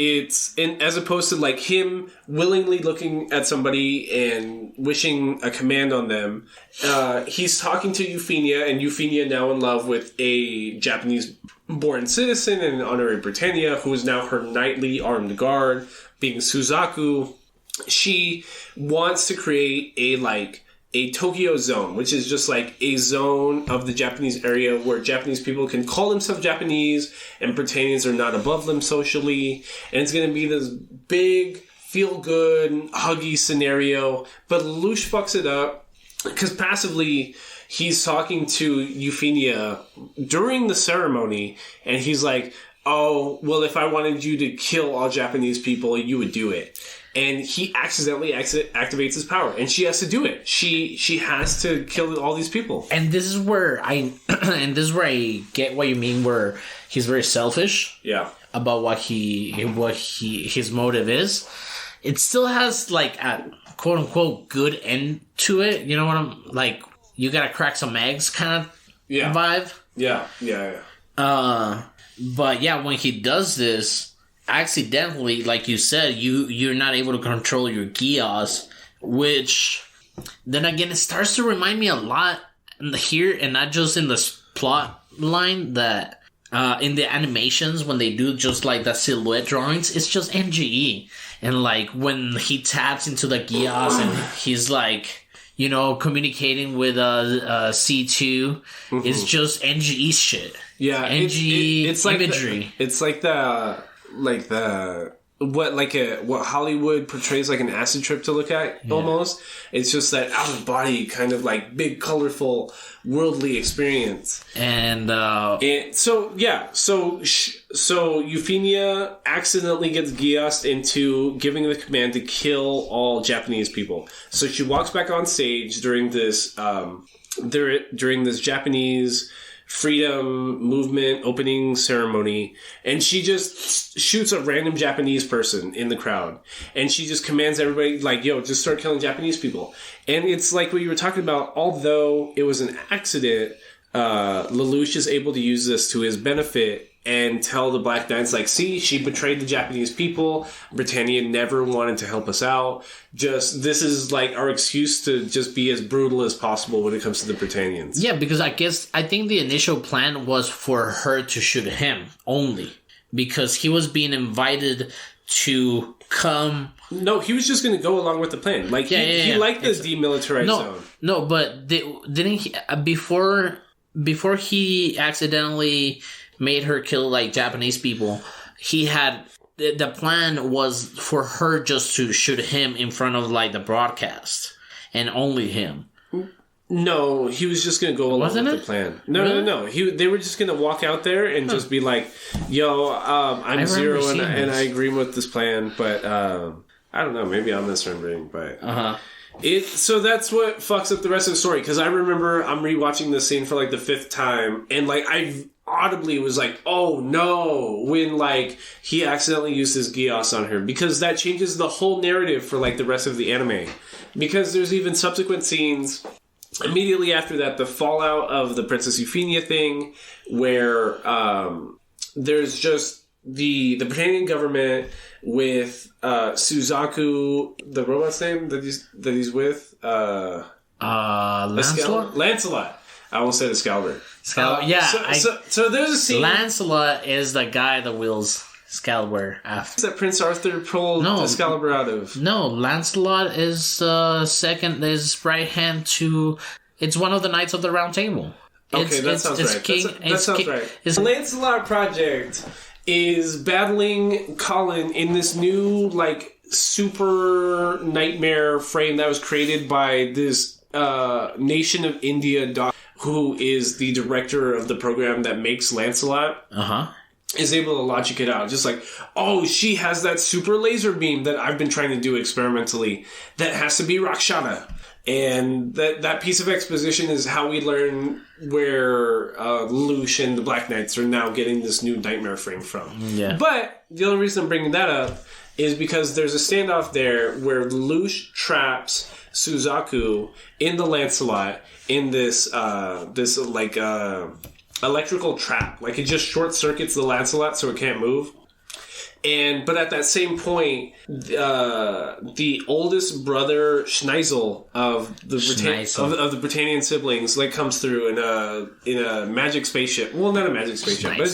A: as opposed to like him willingly looking at somebody and wishing a command on them, he's talking to Euphemia, and Euphemia now in love with a Japanese-born citizen and an honorary Britannia, who is now her knightly armed guard, being Suzaku. she wants to create a Tokyo zone, which is just like a zone of the Japanese area where Japanese people can call themselves Japanese and Britannians are not above them socially. And it's going to be this big, feel-good, huggy scenario. But Lelouch fucks it up because passively he's talking to Euphemia during the ceremony and he's like, oh, well, if I wanted you to kill all Japanese people, you would do it. And he accidentally activates his power, and she has to do it. She has to kill all these people.
B: And this is where I get what you mean, where he's very selfish.
A: Yeah.
B: About what his motive is. It still has like a quote unquote good end to it. You know what I'm like? You gotta crack some eggs kind of vibe.
A: Yeah.
B: But yeah, when he does this, accidentally, like you said, you're not able to control your Geass, which then again it starts to remind me a lot here, and not just in the plot line, that in the animations when they do just like the silhouette drawings, it's just NGE, and like when he taps into the Geass and he's like, you know, communicating with C2, it's just NGE shit.
A: Yeah,
B: it's imagery.
A: It's like what Hollywood portrays like an acid trip to look at, almost. It's just that out of body kind of like big, colorful, worldly experience. And so Euphemia accidentally gets Geassed into giving the command to kill all Japanese people. So she walks back on stage during this Japanese freedom movement opening ceremony, and she just shoots a random Japanese person in the crowd, and she just commands everybody like, yo, just start killing Japanese people. And it's like what you were talking about, although it was an accident, Lelouch is able to use this to his benefit and tell the Black Knights, like, see, she betrayed the Japanese people. Britannia never wanted to help us out. Just, this is, like, our excuse to just be as brutal as possible when it comes to the Britannians.
B: Yeah, because I think the initial plan was for her to shoot him only. Because he was being invited to come...
A: No, he was just going to go along with the plan. Like, he liked this demilitarized zone.
B: No, but didn't he... Before he accidentally... made her kill like Japanese people, he had the plan was for her just to shoot him in front of like the broadcast and only him.
A: No, he was just gonna go along with the plan. No. They were just gonna walk out there and just be like, "Yo, I'm Zero and I agree with this plan." But I don't know. Maybe I'm misremembering. But so that's what fucks up the rest of the story. Because I remember I'm rewatching this scene for like the 5th time, and like I audibly was like, oh no, when like he accidentally used his Geass on her, because that changes the whole narrative for like the rest of the anime. Because there's even subsequent scenes immediately after that, the fallout of the Princess Euphemia thing, where there's just the Britannian government with Suzaku, the robot's name that he's with, Lancelot. I almost said Excalibur. So there's a scene.
B: Lancelot is the guy that wields Excalibur after.
A: That Prince Arthur pulled Excalibur out of.
B: No, Lancelot is second. Is right hand to. It's one of the Knights of the Round Table.
A: That sounds right. That sounds right. The Lancelot Project is battling Colin in this new like super nightmare frame that was created by this Nation of India doc, who is the director of the program that makes Lancelot, is able to logic it out. Just like, oh, she has that super laser beam that I've been trying to do experimentally. That has to be Rakshana. And that piece of exposition is how we learn where Lelouch and the Black Knights are now getting this new nightmare frame from. Yeah. But the only reason I'm bringing that up is because there's a standoff there where Lelouch traps Suzaku in the Lancelot in this electrical trap. Like, it just short circuits the Lancelot so it can't move. But at that same point, the oldest brother Schneisel of the Britannian siblings like comes through in a magic spaceship. Well, not a magic spaceship, but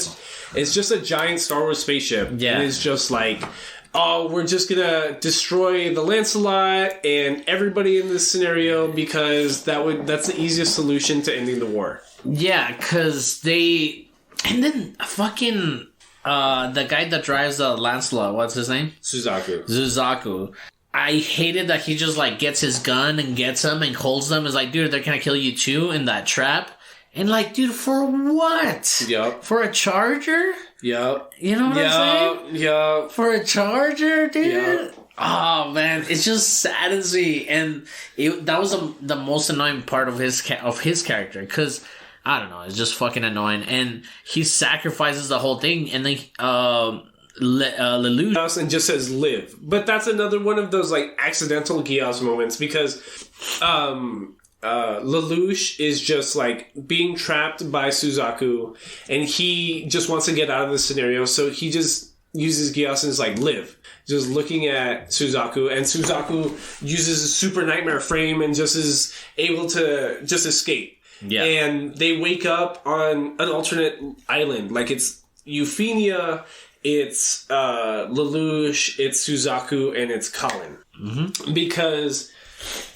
A: it's just a giant Star Wars spaceship. Yeah, and it's just like, oh, we're just gonna destroy the Lancelot and everybody in this scenario because that's the easiest solution to ending the war.
B: Yeah, because and then fucking the guy that drives the Lancelot, what's his name? Suzaku. I hated that he just like gets his gun and gets him and holds them. Is like, dude, they're gonna kill you too in that trap. And like, dude, for what?
A: Yep.
B: For a charger?
A: Yep.
B: You know what I'm saying?
A: Yep.
B: For a charger, dude?
A: Yep.
B: Oh, man. It just saddens me. And that was the most annoying part of his character. Because, I don't know, it's just fucking annoying. And he sacrifices the whole thing. And then Lelouch
A: and just says live. But that's another one of those like accidental Geass moments because Lelouch is just like being trapped by Suzaku and he just wants to get out of this scenario, so he just uses Geass and is like live, just looking at Suzaku, and Suzaku uses a super nightmare frame and just is able to just escape.
B: Yeah.
A: And they wake up on an alternate island, like it's Euphemia, it's Lelouch, it's Suzaku, and it's Colin.
B: Mm-hmm.
A: Because,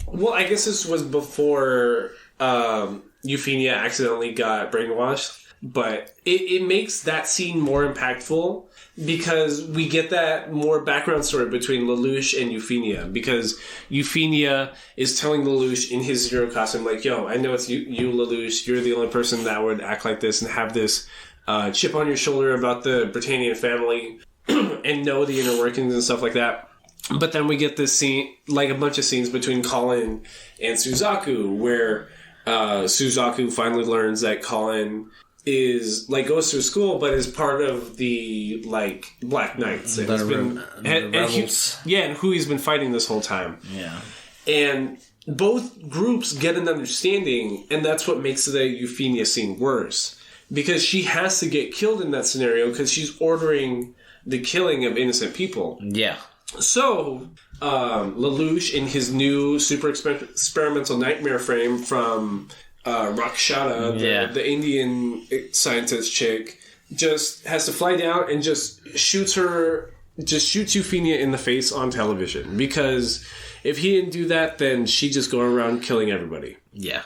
A: well, I guess this was before Euphemia accidentally got brainwashed, but it makes that scene more impactful because we get that more background story between Lelouch and Euphemia, because Euphemia is telling Lelouch in his hero costume, like, yo, I know it's you Lelouch, you're the only person that would act like this and have this chip on your shoulder about the Britannian family and know the inner workings and stuff like that. But then we get this scene, like a bunch of scenes between Colin and Suzaku, where Suzaku finally learns that Colin is like goes to school, but is part of the like Black Knights, and and who he's been fighting this whole time.
B: Yeah,
A: and both groups get an understanding, and that's what makes the Euphemia scene worse, because she has to get killed in that scenario because she's ordering the killing of innocent people.
B: Yeah.
A: So, Lelouch, in his new super experimental nightmare frame from Rakshata, the Indian scientist chick, just has to fly down and just shoots Euphemia in the face on television. Because if he didn't do that, then she'd just go around killing everybody.
B: Yeah.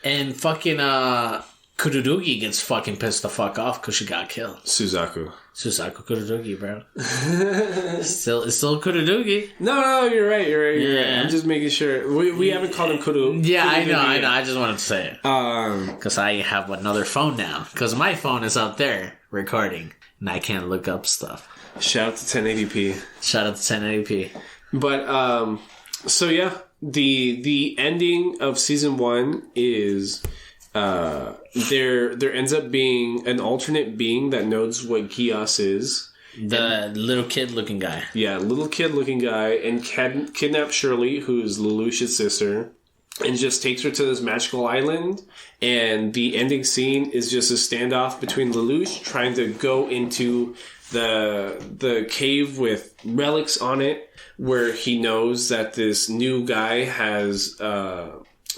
B: And fucking Kurudugi gets fucking pissed the fuck off because she got killed.
A: Suzaku
B: Kurudugi, bro. It's still Kurudugi.
A: No, you're right. I'm just making sure. We haven't called him Kurudugi.
B: Yeah, I know. I just wanted to say it. Because I have another phone now. Because my phone is out there recording. And I can't look up stuff.
A: Shout out to 1080p. But, so yeah. The ending of season 1 is... there ends up being an alternate being that knows what Geass is.
B: The little kid-looking guy.
A: Yeah, little kid-looking guy, and kidnaps Shirley, who's Lelouch's sister, and just takes her to this magical island. And the ending scene is just a standoff between Lelouch trying to go into the cave with relics on it, where he knows that this new guy has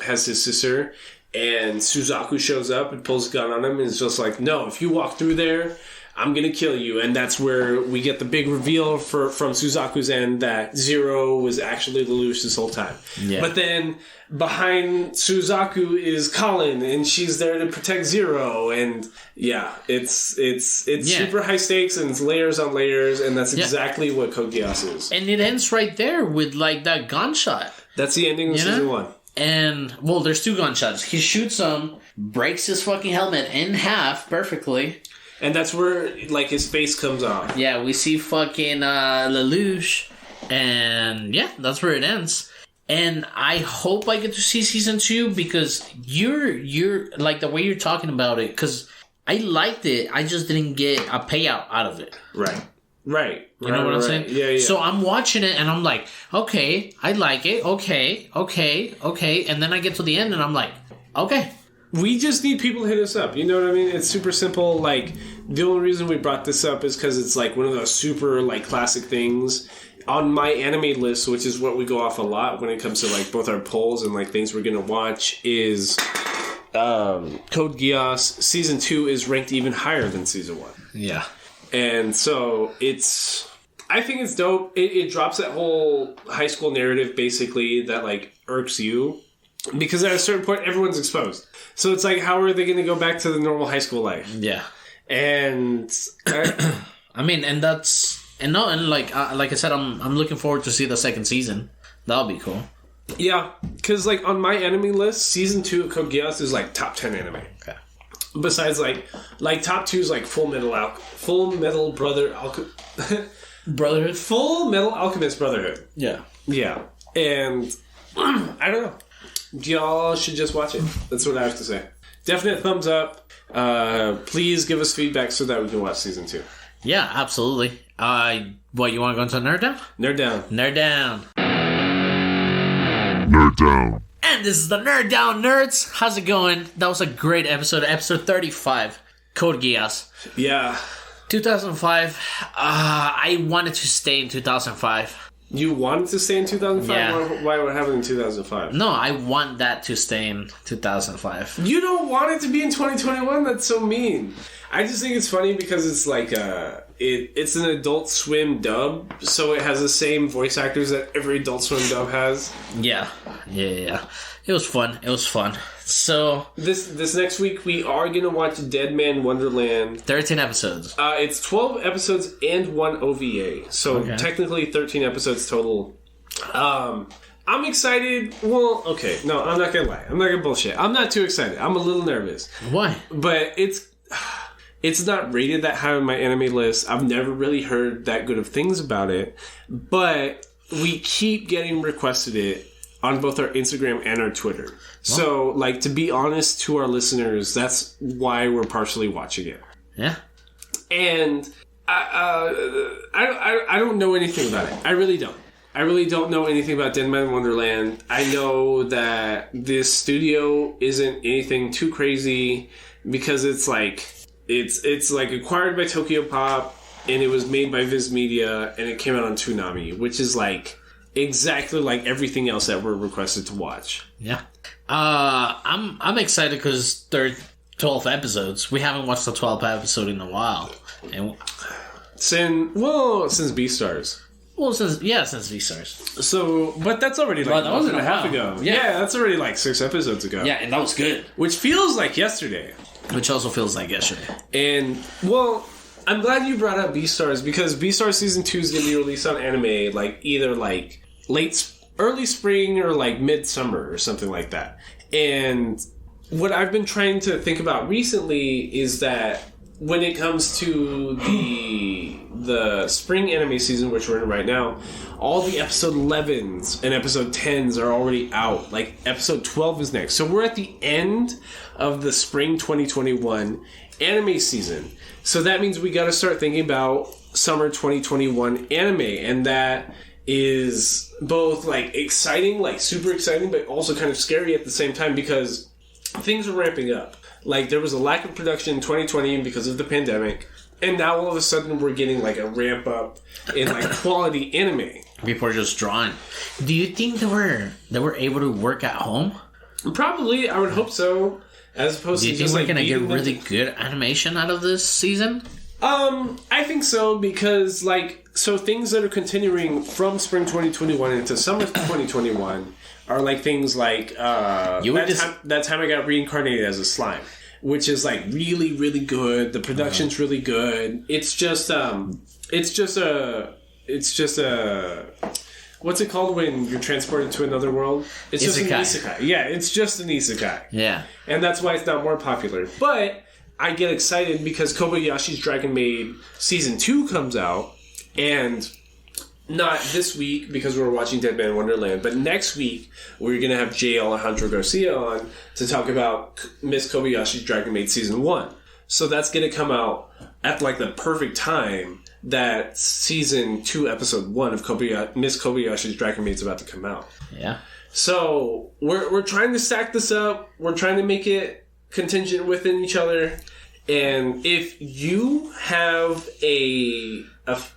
A: his sister. And Suzaku shows up and pulls a gun on him and is just like, no, if you walk through there, I'm going to kill you. And that's where we get the big reveal from Suzaku's end that Zero was actually Lelouch this whole time.
B: Yeah.
A: But then behind Suzaku is Colin, and she's there to protect Zero. And yeah, it's super high stakes, and it's layers on layers, and that's exactly what Code Geass is.
B: And it ends right there with like that gunshot.
A: That's the ending of season 1.
B: And, well, there's 2 gunshots. He shoots him, breaks his fucking helmet in half perfectly.
A: And that's where, like, his face comes off.
B: Yeah, we see fucking Lelouch. And, yeah, that's where it ends. And I hope I get to see season 2 because you're like, the way you're talking about it, because I liked it, I just didn't get a payout out of it.
A: Right.
B: You know what I'm saying?
A: Yeah.
B: So I'm watching it and I'm like, okay, I like it. Okay. And then I get to the end and I'm like, okay.
A: We just need people to hit us up. You know what I mean? It's super simple. Like, the only reason we brought this up is because it's like one of those super like classic things on my anime list, which is what we go off a lot when it comes to like both our polls and like things we're going to watch, is Code Geass. Season 2 is ranked even higher than season 1.
B: Yeah.
A: And so I think it's dope. It drops that whole high school narrative, basically, that, like, irks you. Because at a certain point, everyone's exposed. So it's like, how are they going to go back to the normal high school life?
B: Yeah.
A: And...
B: I mean, and that's... And like I said, I'm looking forward to see the second season. That'll be cool.
A: Yeah, because, like, on my anime list, Season 2 of Code Geass is, like, top 10 anime.
B: Okay.
A: Besides, like top 2 is, like, Full Metal
B: Brotherhood?
A: Full Metal Alchemist Brotherhood.
B: Yeah.
A: Yeah. And, I don't know. Y'all should just watch it. That's what I have to say. Definite thumbs up. Please give us feedback so that we can watch Season 2.
B: Yeah, absolutely. What, you want to go into Nerd Down?
A: Nerd Down.
B: Nerd Down.
C: Nerd Down.
B: And this is the Nerd Down, nerds. How's it going? That was a great episode. Episode 35. Code Geass.
A: Yeah.
B: 2005. I wanted to stay in 2005.
A: You wanted to stay in 2005?
B: Yeah.
A: Why what happened in 2005?
B: No, I want that to stay in 2005.
A: You don't want it to be in 2021? That's so mean. I just think it's funny because it's like it's an Adult Swim dub, so it has the same voice actors that every Adult Swim dub has.
B: Yeah. It was fun. So
A: this next week we are gonna watch Dead Man Wonderland.
B: 13 episodes.
A: It's 12 episodes and 1 OVA, so technically 13 episodes total. I'm excited. Well, okay, no, I'm not gonna lie. I'm not gonna bullshit. I'm not too excited. I'm a little nervous.
B: Why?
A: But it's not rated that high on my anime list. I've never really heard that good of things about it. But we keep getting requested it on both our Instagram and our Twitter. Oh. So, like, to be honest to our listeners, that's why we're partially watching it.
B: Yeah.
A: And I don't know anything about it. I really don't. I really don't know anything about Dead Man Wonderland. I know that this studio isn't anything too crazy because it's like acquired by Tokyo Pop and it was made by Viz Media and it came out on Toonami, which is like exactly like everything else that we're requested to watch.
B: Yeah. I'm excited because there are 12 episodes. We haven't watched the 12th episode in a while. And
A: since Beastars.
B: Well, since V-Stars.
A: So, but that's already like
B: that was
A: a half ago. Yeah, that's already like 6 episodes ago.
B: Yeah, and that was good.
A: Which feels like yesterday.
B: Which also feels like yesterday.
A: And, well, I'm glad you brought up Beastars because Beastars Season 2 is going to be released on anime like either like early spring or like midsummer or something like that. And what I've been trying to think about recently is that when it comes to the spring anime season, which we're in right now, all the episode 11s and episode 10s are already out. Like, episode 12 is next. So we're at the end of the spring 2021 anime season. So that means we got to start thinking about summer 2021 anime. And that is both, like, exciting, like, super exciting, but also kind of scary at the same time because things are ramping up. Like, there was a lack of production in 2020 because of the pandemic, and now all of a sudden we're getting, like, a ramp up in, like, quality anime.
B: People are just drawing. Do you think they were able to work at home?
A: Probably, I would hope so. As opposed to just, like,
B: do you think we're going to get really good animation out of this season?
A: I think so, because, like, so things that are continuing from spring 2021 into summer 2021 are like things like that time I got reincarnated as a slime, which is like really, really good. The production's really good. It's just a what's it called when you're transported to another world? It's just an isekai. Yeah, it's just an isekai.
B: Yeah.
A: And that's why it's not more popular. But I get excited because Kobayashi's Dragon Maid Season 2 comes out, and not this week because we're watching Dead Man Wonderland, but next week we're going to have J. Alejandro Garcia on to talk about Miss Kobayashi's Dragon Maid Season 1. So that's going to come out at like the perfect time that Season 2 Episode 1 of Miss Kobayashi's Dragon Maid is about to come out.
B: Yeah.
A: So we're trying to stack this up. We're trying to make it contingent within each other. And if you have an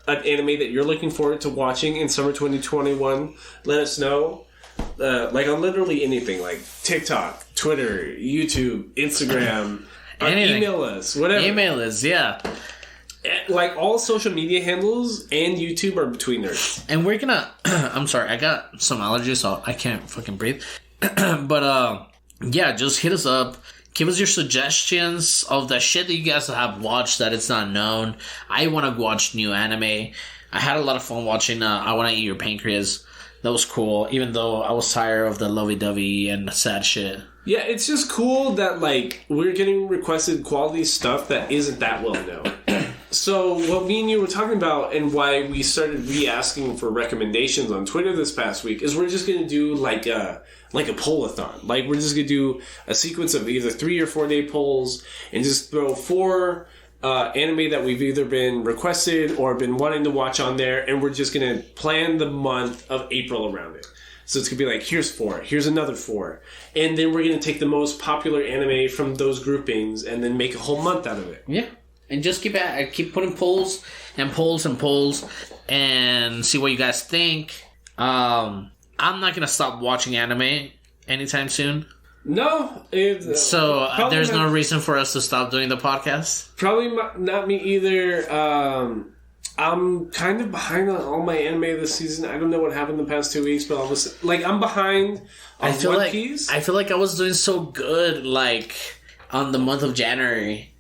A: anime that you're looking forward to watching in summer 2021, let us know. Like on literally anything, like TikTok, Twitter, YouTube, Instagram, or email us, whatever.
B: Email us, yeah.
A: Like, all social media handles and YouTube are between nerds.
B: And we're gonna... I'm sorry, I got some allergies, so I can't fucking breathe. But, yeah, just hit us up. Give us your suggestions of the shit that you guys have watched that it's not known. I want to watch new anime. I had a lot of fun watching I Want to Eat Your Pancreas. That was cool, even though I was tired of the lovey-dovey and the sad shit. Yeah, it's just cool that, like, we're getting requested quality stuff that isn't that well known. So, what me and you were talking about and why we started re-asking for recommendations on Twitter this past week is we're just going to do, like a poll-a-thon. Like, we're just going to do a sequence of either 3 or 4 day polls and just throw 4 anime that we've either been requested or been wanting to watch on there, and we're just going to plan the month of April around it. So it's going to be like, here's 4, here's another 4. And then we're going to take the most popular anime from those groupings and then make a whole month out of it. Yeah. And just keep putting polls and polls and polls and see what you guys think. I'm not going to stop watching anime anytime soon. No. So there's no reason for us to stop doing the podcast? Probably not me either. I'm kind of behind on all my anime this season. I don't know what happened the past 2 weeks, but I'm behind on One Piece. I feel like I was doing so good, like, on the month of January.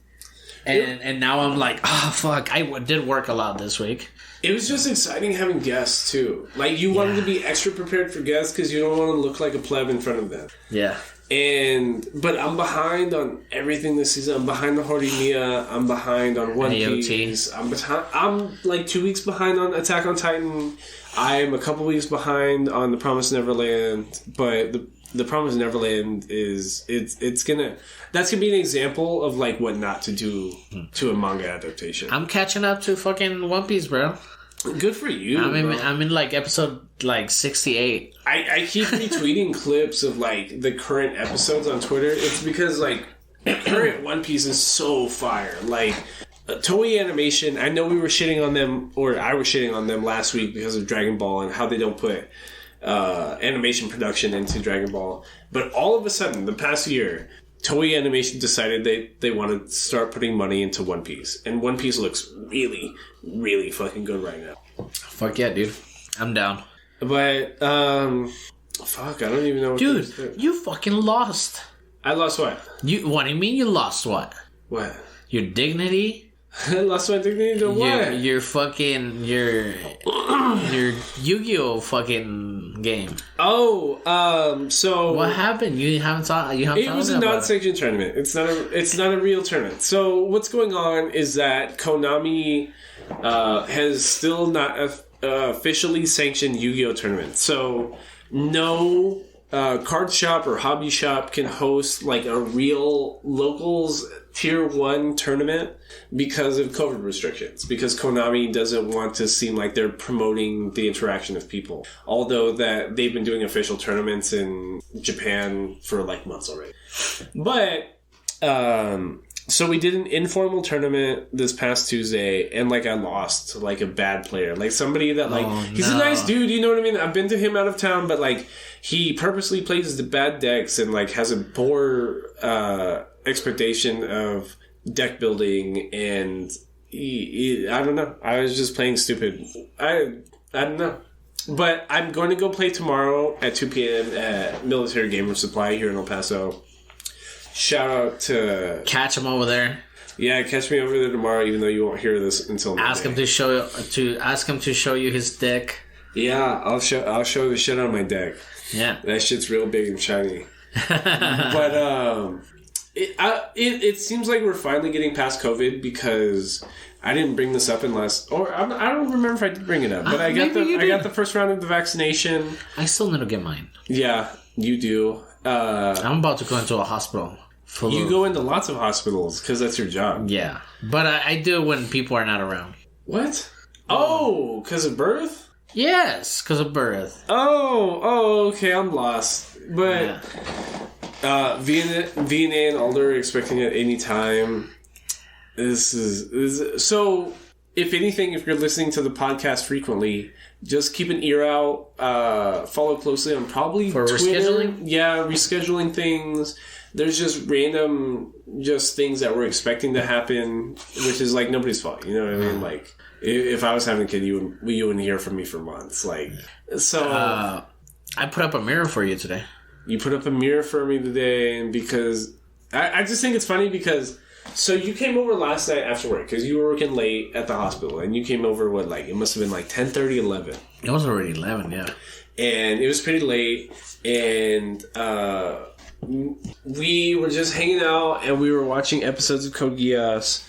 B: And now I'm like, oh, fuck, I did work a lot this week. It was just exciting having guests, too. Like, you wanted to be extra prepared for guests because you don't want to look like a pleb in front of them. Yeah. But I'm behind on everything this season. I'm behind on Horimiya. I'm behind on One Piece. I'm like 2 weeks behind on Attack on Titan. I'm a couple weeks behind on The Promised Neverland. But the Promised Neverland is that's gonna be an example of like what not to do to a manga adaptation. I'm catching up to fucking One Piece, bro. Good for you. I'm in like episode like 68. I keep retweeting clips of like the current episodes on Twitter. It's because like current One Piece is so fire. Like Toei Animation, I know we were shitting on them, or I was shitting on them last week because of Dragon Ball and how they don't put animation production into Dragon Ball. But all of a sudden, the past year, Toei Animation decided they want to start putting money into One Piece. And One Piece looks really, really fucking good right now. Fuck yeah, dude. I'm down. But, fuck, I don't even know what to do. Dude, you fucking lost. I lost what? What do you mean you lost what? What? Your dignity? I lost my dignity to what? Your fucking... Your Yu-Gi-Oh! Fucking game. Oh, so... What happened? You haven't thought it was a non-sanctioned tournament. It's not a real tournament. So, what's going on is that Konami has still not officially sanctioned Yu-Gi-Oh! Tournament. So, no card shop or hobby shop can host like a real locals tier 1 tournament because of COVID restrictions, because Konami doesn't want to seem like they're promoting the interaction of people, although that they've been doing official tournaments in Japan for like months already. But so we did an informal tournament this past Tuesday, and like I lost to like a bad player, like somebody that like he's a nice dude, you know what I mean? I've been to him out of town, but like he purposely plays the bad decks and like has a poor expectation of deck building, and I don't know. I was just playing stupid. I don't know. But I'm going to go play tomorrow at 2 p.m. at Military Gamer Supply here in El Paso. Shout out to... Catch him over there. Yeah, catch me over there tomorrow, even though you won't hear this until Monday. Ask him to show you his deck. Yeah, I'll show the shit on my deck. Yeah. That shit's real big and shiny. But, it seems like we're finally getting past COVID, because I didn't bring this up I don't remember if I did bring it up, but I got the first round of the vaccination. I still need to get mine. Yeah, you do. I'm about to go into a hospital. You go into lots of hospitals because that's your job. Yeah, but I do when people are not around. What? Oh, because of birth? Yes, because of birth. Oh, okay, I'm lost. But... Yeah. VNA and Alder are expecting at any time. This is so
A: if anything, if you're listening to the podcast frequently, just keep an ear out. Follow closely on probably
B: for
A: Twitter.
B: Rescheduling.
A: Yeah, rescheduling things. There's just random things that we're expecting to happen, which is like nobody's fault. You know what I mean? Like if I was having a kid, you wouldn't hear from me for months. Like so.
B: I put up a mirror for you today.
A: You put up a mirror for me today, and because I just think it's funny because. So you came over last night after work because you were working late at the hospital, and you came over it must have been like 10:30, 11.
B: It was already 11, yeah.
A: And it was pretty late, and we were just hanging out, and we were watching episodes of Code Geass,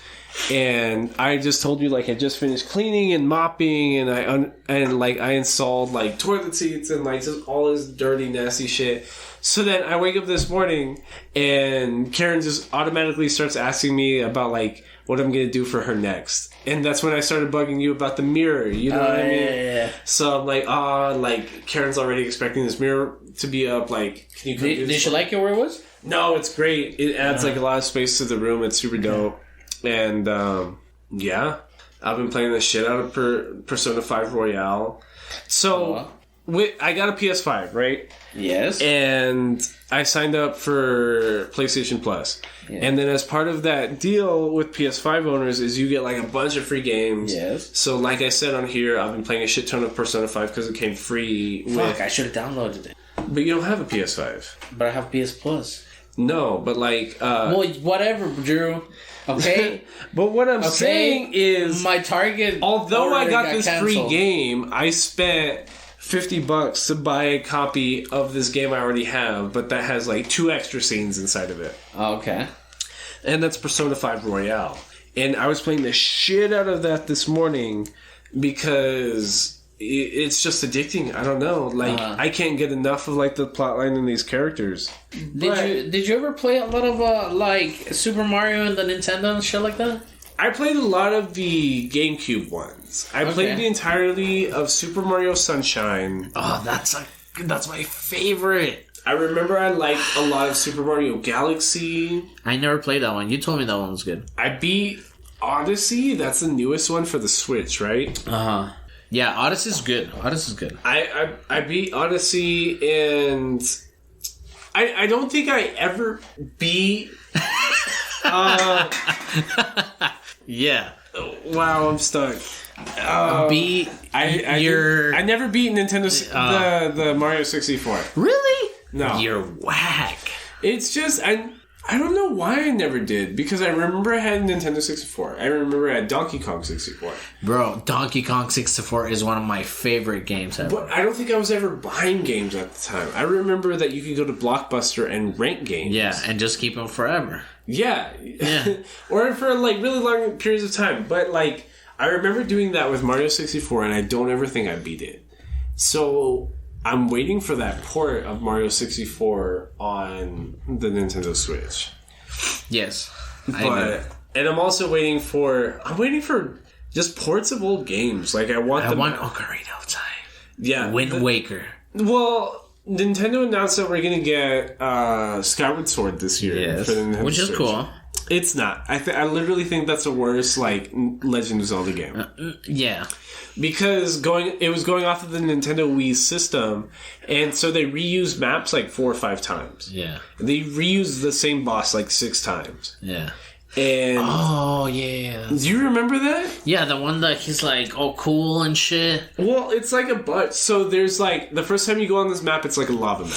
A: and I just told you like I just finished cleaning and mopping, and I installed like toilet seats and like just all this dirty, nasty shit. So then I wake up this morning and Karen just automatically starts asking me about like what I'm going to do for her next. And that's when I started bugging you about the mirror. You know what I mean?
B: Yeah.
A: So I'm like, like Karen's already expecting this mirror to be up. Like, can you come do this?
B: Did you like it where it was?
A: No, it's great. It adds like a lot of space to the room. It's super dope. And yeah, I've been playing the shit out of Persona 5 Royale. So I got a PS5, right?
B: Yes.
A: And I signed up for PlayStation Plus. Yeah. And then as part of that deal with PS5 owners is you get like a bunch of free games.
B: Yes.
A: So like I said on here, I've been playing a shit ton of Persona 5 because it came free.
B: Fuck, I should have downloaded it.
A: But you don't have a PS5.
B: But I have PS Plus.
A: No, but like...
B: well, whatever, Drew. Okay?
A: But what I'm saying is...
B: My Target...
A: Although I got this free game, I spent... $50 to buy a copy of this game I already have, but that has like 2 extra scenes inside of it.
B: Oh, okay.
A: And that's Persona 5 Royale. And I was playing the shit out of that this morning because it's just addicting. I don't know. Like, I can't get enough of like the plotline and these characters.
B: Did you ever play a lot of like Super Mario and the Nintendo and shit like that?
A: I played a lot of the GameCube ones. I played the entirety of Super Mario Sunshine.
B: Oh, that's my favorite.
A: I remember I liked a lot of Super Mario Galaxy.
B: I never played that one. You told me that one was good.
A: I beat Odyssey. That's the newest one for the Switch, right?
B: Uh-huh. Yeah, Odyssey's good. Odyssey's good.
A: I beat Odyssey, and I don't think I ever beat...
B: Yeah.
A: Wow, I'm stuck. I never beat Nintendo the Mario 64.
B: Really?
A: No.
B: You're whack.
A: It's just I don't know why I never did, because I remember I had Nintendo 64. I remember I had Donkey Kong 64.
B: Bro, Donkey Kong 64 is one of my favorite games ever.
A: But I don't think I was ever buying games at the time. I remember that you could go to Blockbuster and rent games.
B: Yeah, and just keep them forever.
A: Yeah.
B: Yeah.
A: Or for like really long periods of time. But like, I remember doing that with Mario 64, and I don't ever think I beat it. So I'm waiting for that port of Mario 64 on the Nintendo Switch.
B: Yes.
A: And I'm also waiting for just ports of old games. Like I want
B: Ocarina of Time.
A: Yeah.
B: Wind Waker.
A: Well, Nintendo announced that we're going to get Skyward Sword this year for the Nintendo
B: which is
A: Switch.
B: Cool.
A: It's not. I literally think that's the worst like Legend of Zelda game.
B: Yeah.
A: Because it was going off of the Nintendo Wii system, and so they reused maps like 4 or 5 times.
B: Yeah.
A: They reused the same boss like 6 times.
B: Yeah.
A: And
B: oh yeah.
A: Do you remember that?
B: Yeah, the one that he's like all cool and shit.
A: Well, it's like so there's like the first time you go on this map, it's like a lava map.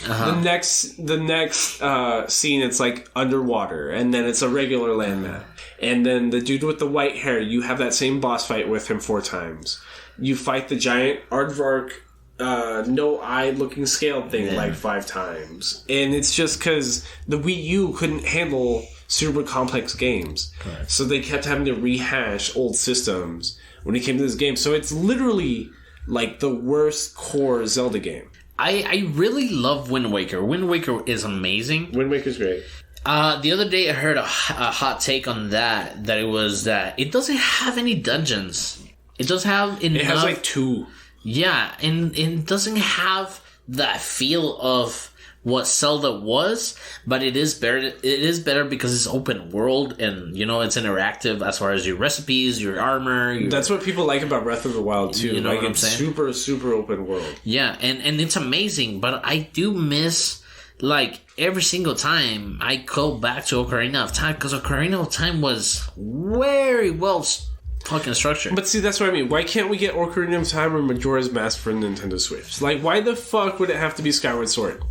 A: Uh-huh. The next scene, it's like underwater, and then it's a regular land map. And then the dude with the white hair, you have that same boss fight with him 4 times. You fight the giant aardvark, no eye looking scaled thing like 5 times. And it's just because the Wii U couldn't handle super complex games. Right. So they kept having to rehash old systems when it came to this game. So it's literally like the worst core Zelda game.
B: I really love Wind Waker. Wind Waker is amazing.
A: Wind Waker's great.
B: The other day I heard a hot take on that it was that it doesn't have any dungeons. It does have enough. It has
A: like 2.
B: Yeah, and it doesn't have that feel of what Zelda was, but it is better. It is better because it's open world and it's interactive as far as your recipes, your armor.
A: That's what people like about Breath of the Wild too.
B: You know what I'm
A: it's
B: saying?
A: super, super open world.
B: Yeah, and it's amazing, but I do miss every single time I go back to Ocarina of Time because Ocarina of Time was very well fucking structured.
A: But see, that's what I mean. Why can't we get Ocarina of Time or Majora's Mask for Nintendo Switch? Why the fuck would it have to be Skyward Sword?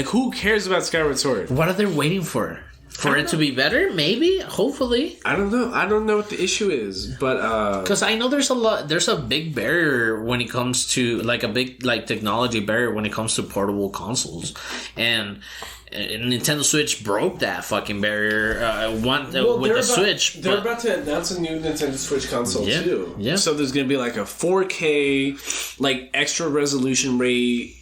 A: Who cares about Skyward Sword?
B: What are they waiting for? For it to be better? Maybe? Hopefully?
A: I don't know. I don't know what the issue is, but...
B: Because I know there's a big barrier when it comes to, a big, technology barrier when it comes to portable consoles. And Nintendo Switch broke that fucking barrier with the Switch.
A: They're about to announce a new Nintendo Switch console too.
B: Yeah.
A: So there's going to be a 4K, extra resolution rate,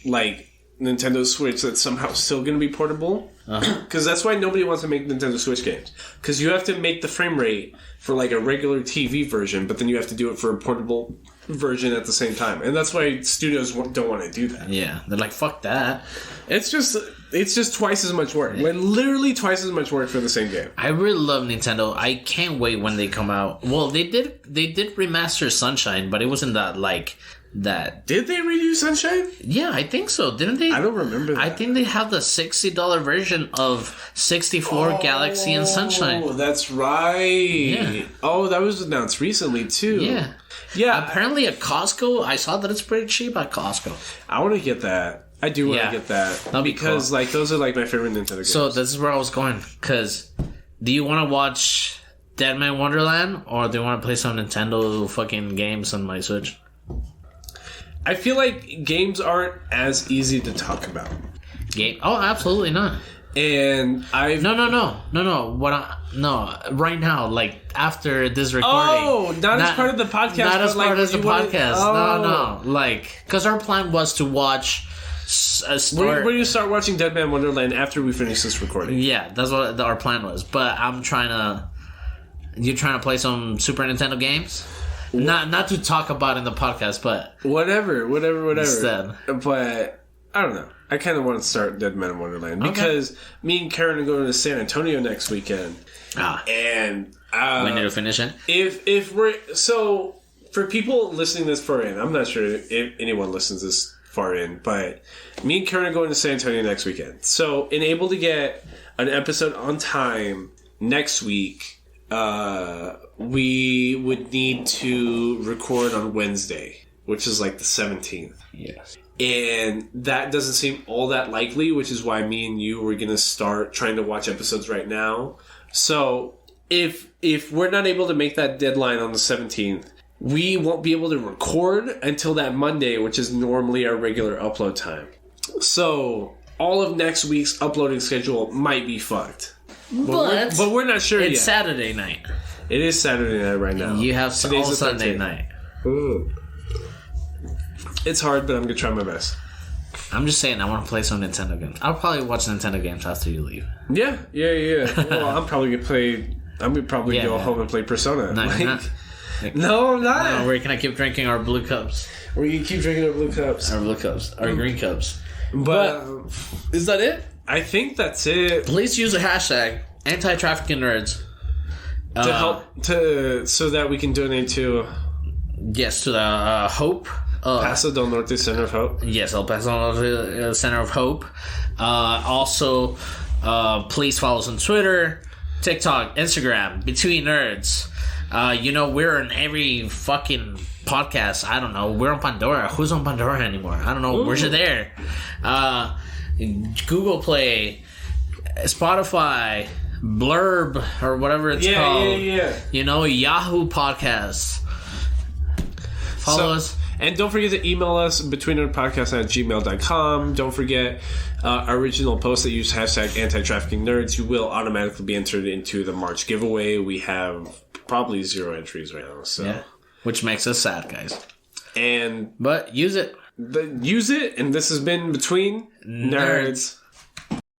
A: Nintendo Switch that's somehow still going to be portable. Because that's why nobody wants to make Nintendo Switch games. Because you have to make the frame rate for a regular TV version, but then you have to do it for a portable version at the same time. And that's why studios don't want to do that.
B: Yeah, they're like, fuck that.
A: It's just twice as much work. When literally twice as much work for the same game.
B: I really love Nintendo. I can't wait when they come out. Well, they did remaster Sunshine, but it wasn't that.
A: Did they redo Sunshine?
B: Yeah, I think so. Didn't they?
A: I don't remember that.
B: I think they have the $60 version of 64 Galaxy and Sunshine.
A: Oh, that's right.
B: Yeah.
A: Oh, that was announced recently too.
B: Yeah.
A: Yeah.
B: Apparently at Costco, I saw that it's pretty cheap at Costco.
A: I want to get that. I do want to get that.
B: That'd be
A: because
B: cool.
A: those are my favorite Nintendo games.
B: So this is where I was going. Because do you want to watch Dead Man Wonderland or do you want to play some Nintendo fucking games on my Switch?
A: I feel like games aren't as easy to talk about.
B: Oh, absolutely not.
A: And I've...
B: No. Right now, after this recording.
A: Oh, not as part of the podcast.
B: Not as part of the podcast.
A: Oh.
B: No. Because our plan was to watch...
A: We're going to start watching Dead Man Wonderland after we finish this recording.
B: Yeah, that's what our plan was. But I'm trying to... You're trying to play some Super Nintendo games? Not to talk about in the podcast, but... Whatever.
A: Instead. But, I don't know. I kind of want to start Dead Man Wonderland. Because me and Karen are going to San Antonio next weekend. And...
B: we need to finish it?
A: If we're... So, for people listening this far in, I'm not sure if anyone listens this far in, but me and Karen are going to San Antonio next weekend. So, able to get an episode on time next week... we would need to record on Wednesday, which is the 17th.
B: Yes.
A: And that doesn't seem all that likely, which is why me and you were going to start trying to watch episodes right now. So if we're not able to make that deadline on the 17th, we won't be able to record until that Monday, which is normally our regular upload time. So all of next week's uploading schedule might be fucked. But we're not sure yet.
B: It's Saturday night.
A: It is Saturday night right now.
B: You have all Sunday night.
A: Ooh. It's hard, but I'm going to try my best.
B: I'm just saying I want to play some Nintendo games. I'll probably watch Nintendo games after you leave.
A: Yeah. Well, I'm probably going to play... I'm going to probably go home and play Persona.
B: No,
A: no, I'm not.
B: No, we're going to keep drinking our blue cups.
A: We're going to keep drinking our blue cups.
B: Our blue cups. Our green cups.
A: But
B: is that it?
A: I think that's it.
B: Please use the hashtag anti-trafficking nerds
A: to help so that we can donate to
B: to the Hope
A: Paso del Norte Center of Hope.
B: Yes, El Paso del Norte Center of Hope. Also, please follow us on Twitter, TikTok, Instagram, Between Nerds. We're in every fucking podcast. I don't know. We're on Pandora. Who's on Pandora anymore? I don't know. Ooh. We're there. Google Play, Spotify, Blurb, or whatever it's called.
A: Yeah.
B: Yahoo Podcasts. Follow us.
A: And don't forget to email us betweennerdpodcast@gmail.com. Don't forget our original post that use hashtag anti-trafficking nerds. You will automatically be entered into the March giveaway. We have probably 0 entries right now. So.
B: Yeah. Which makes us sad, guys.
A: But
B: use it.
A: Use it, and this has been Between Nerds.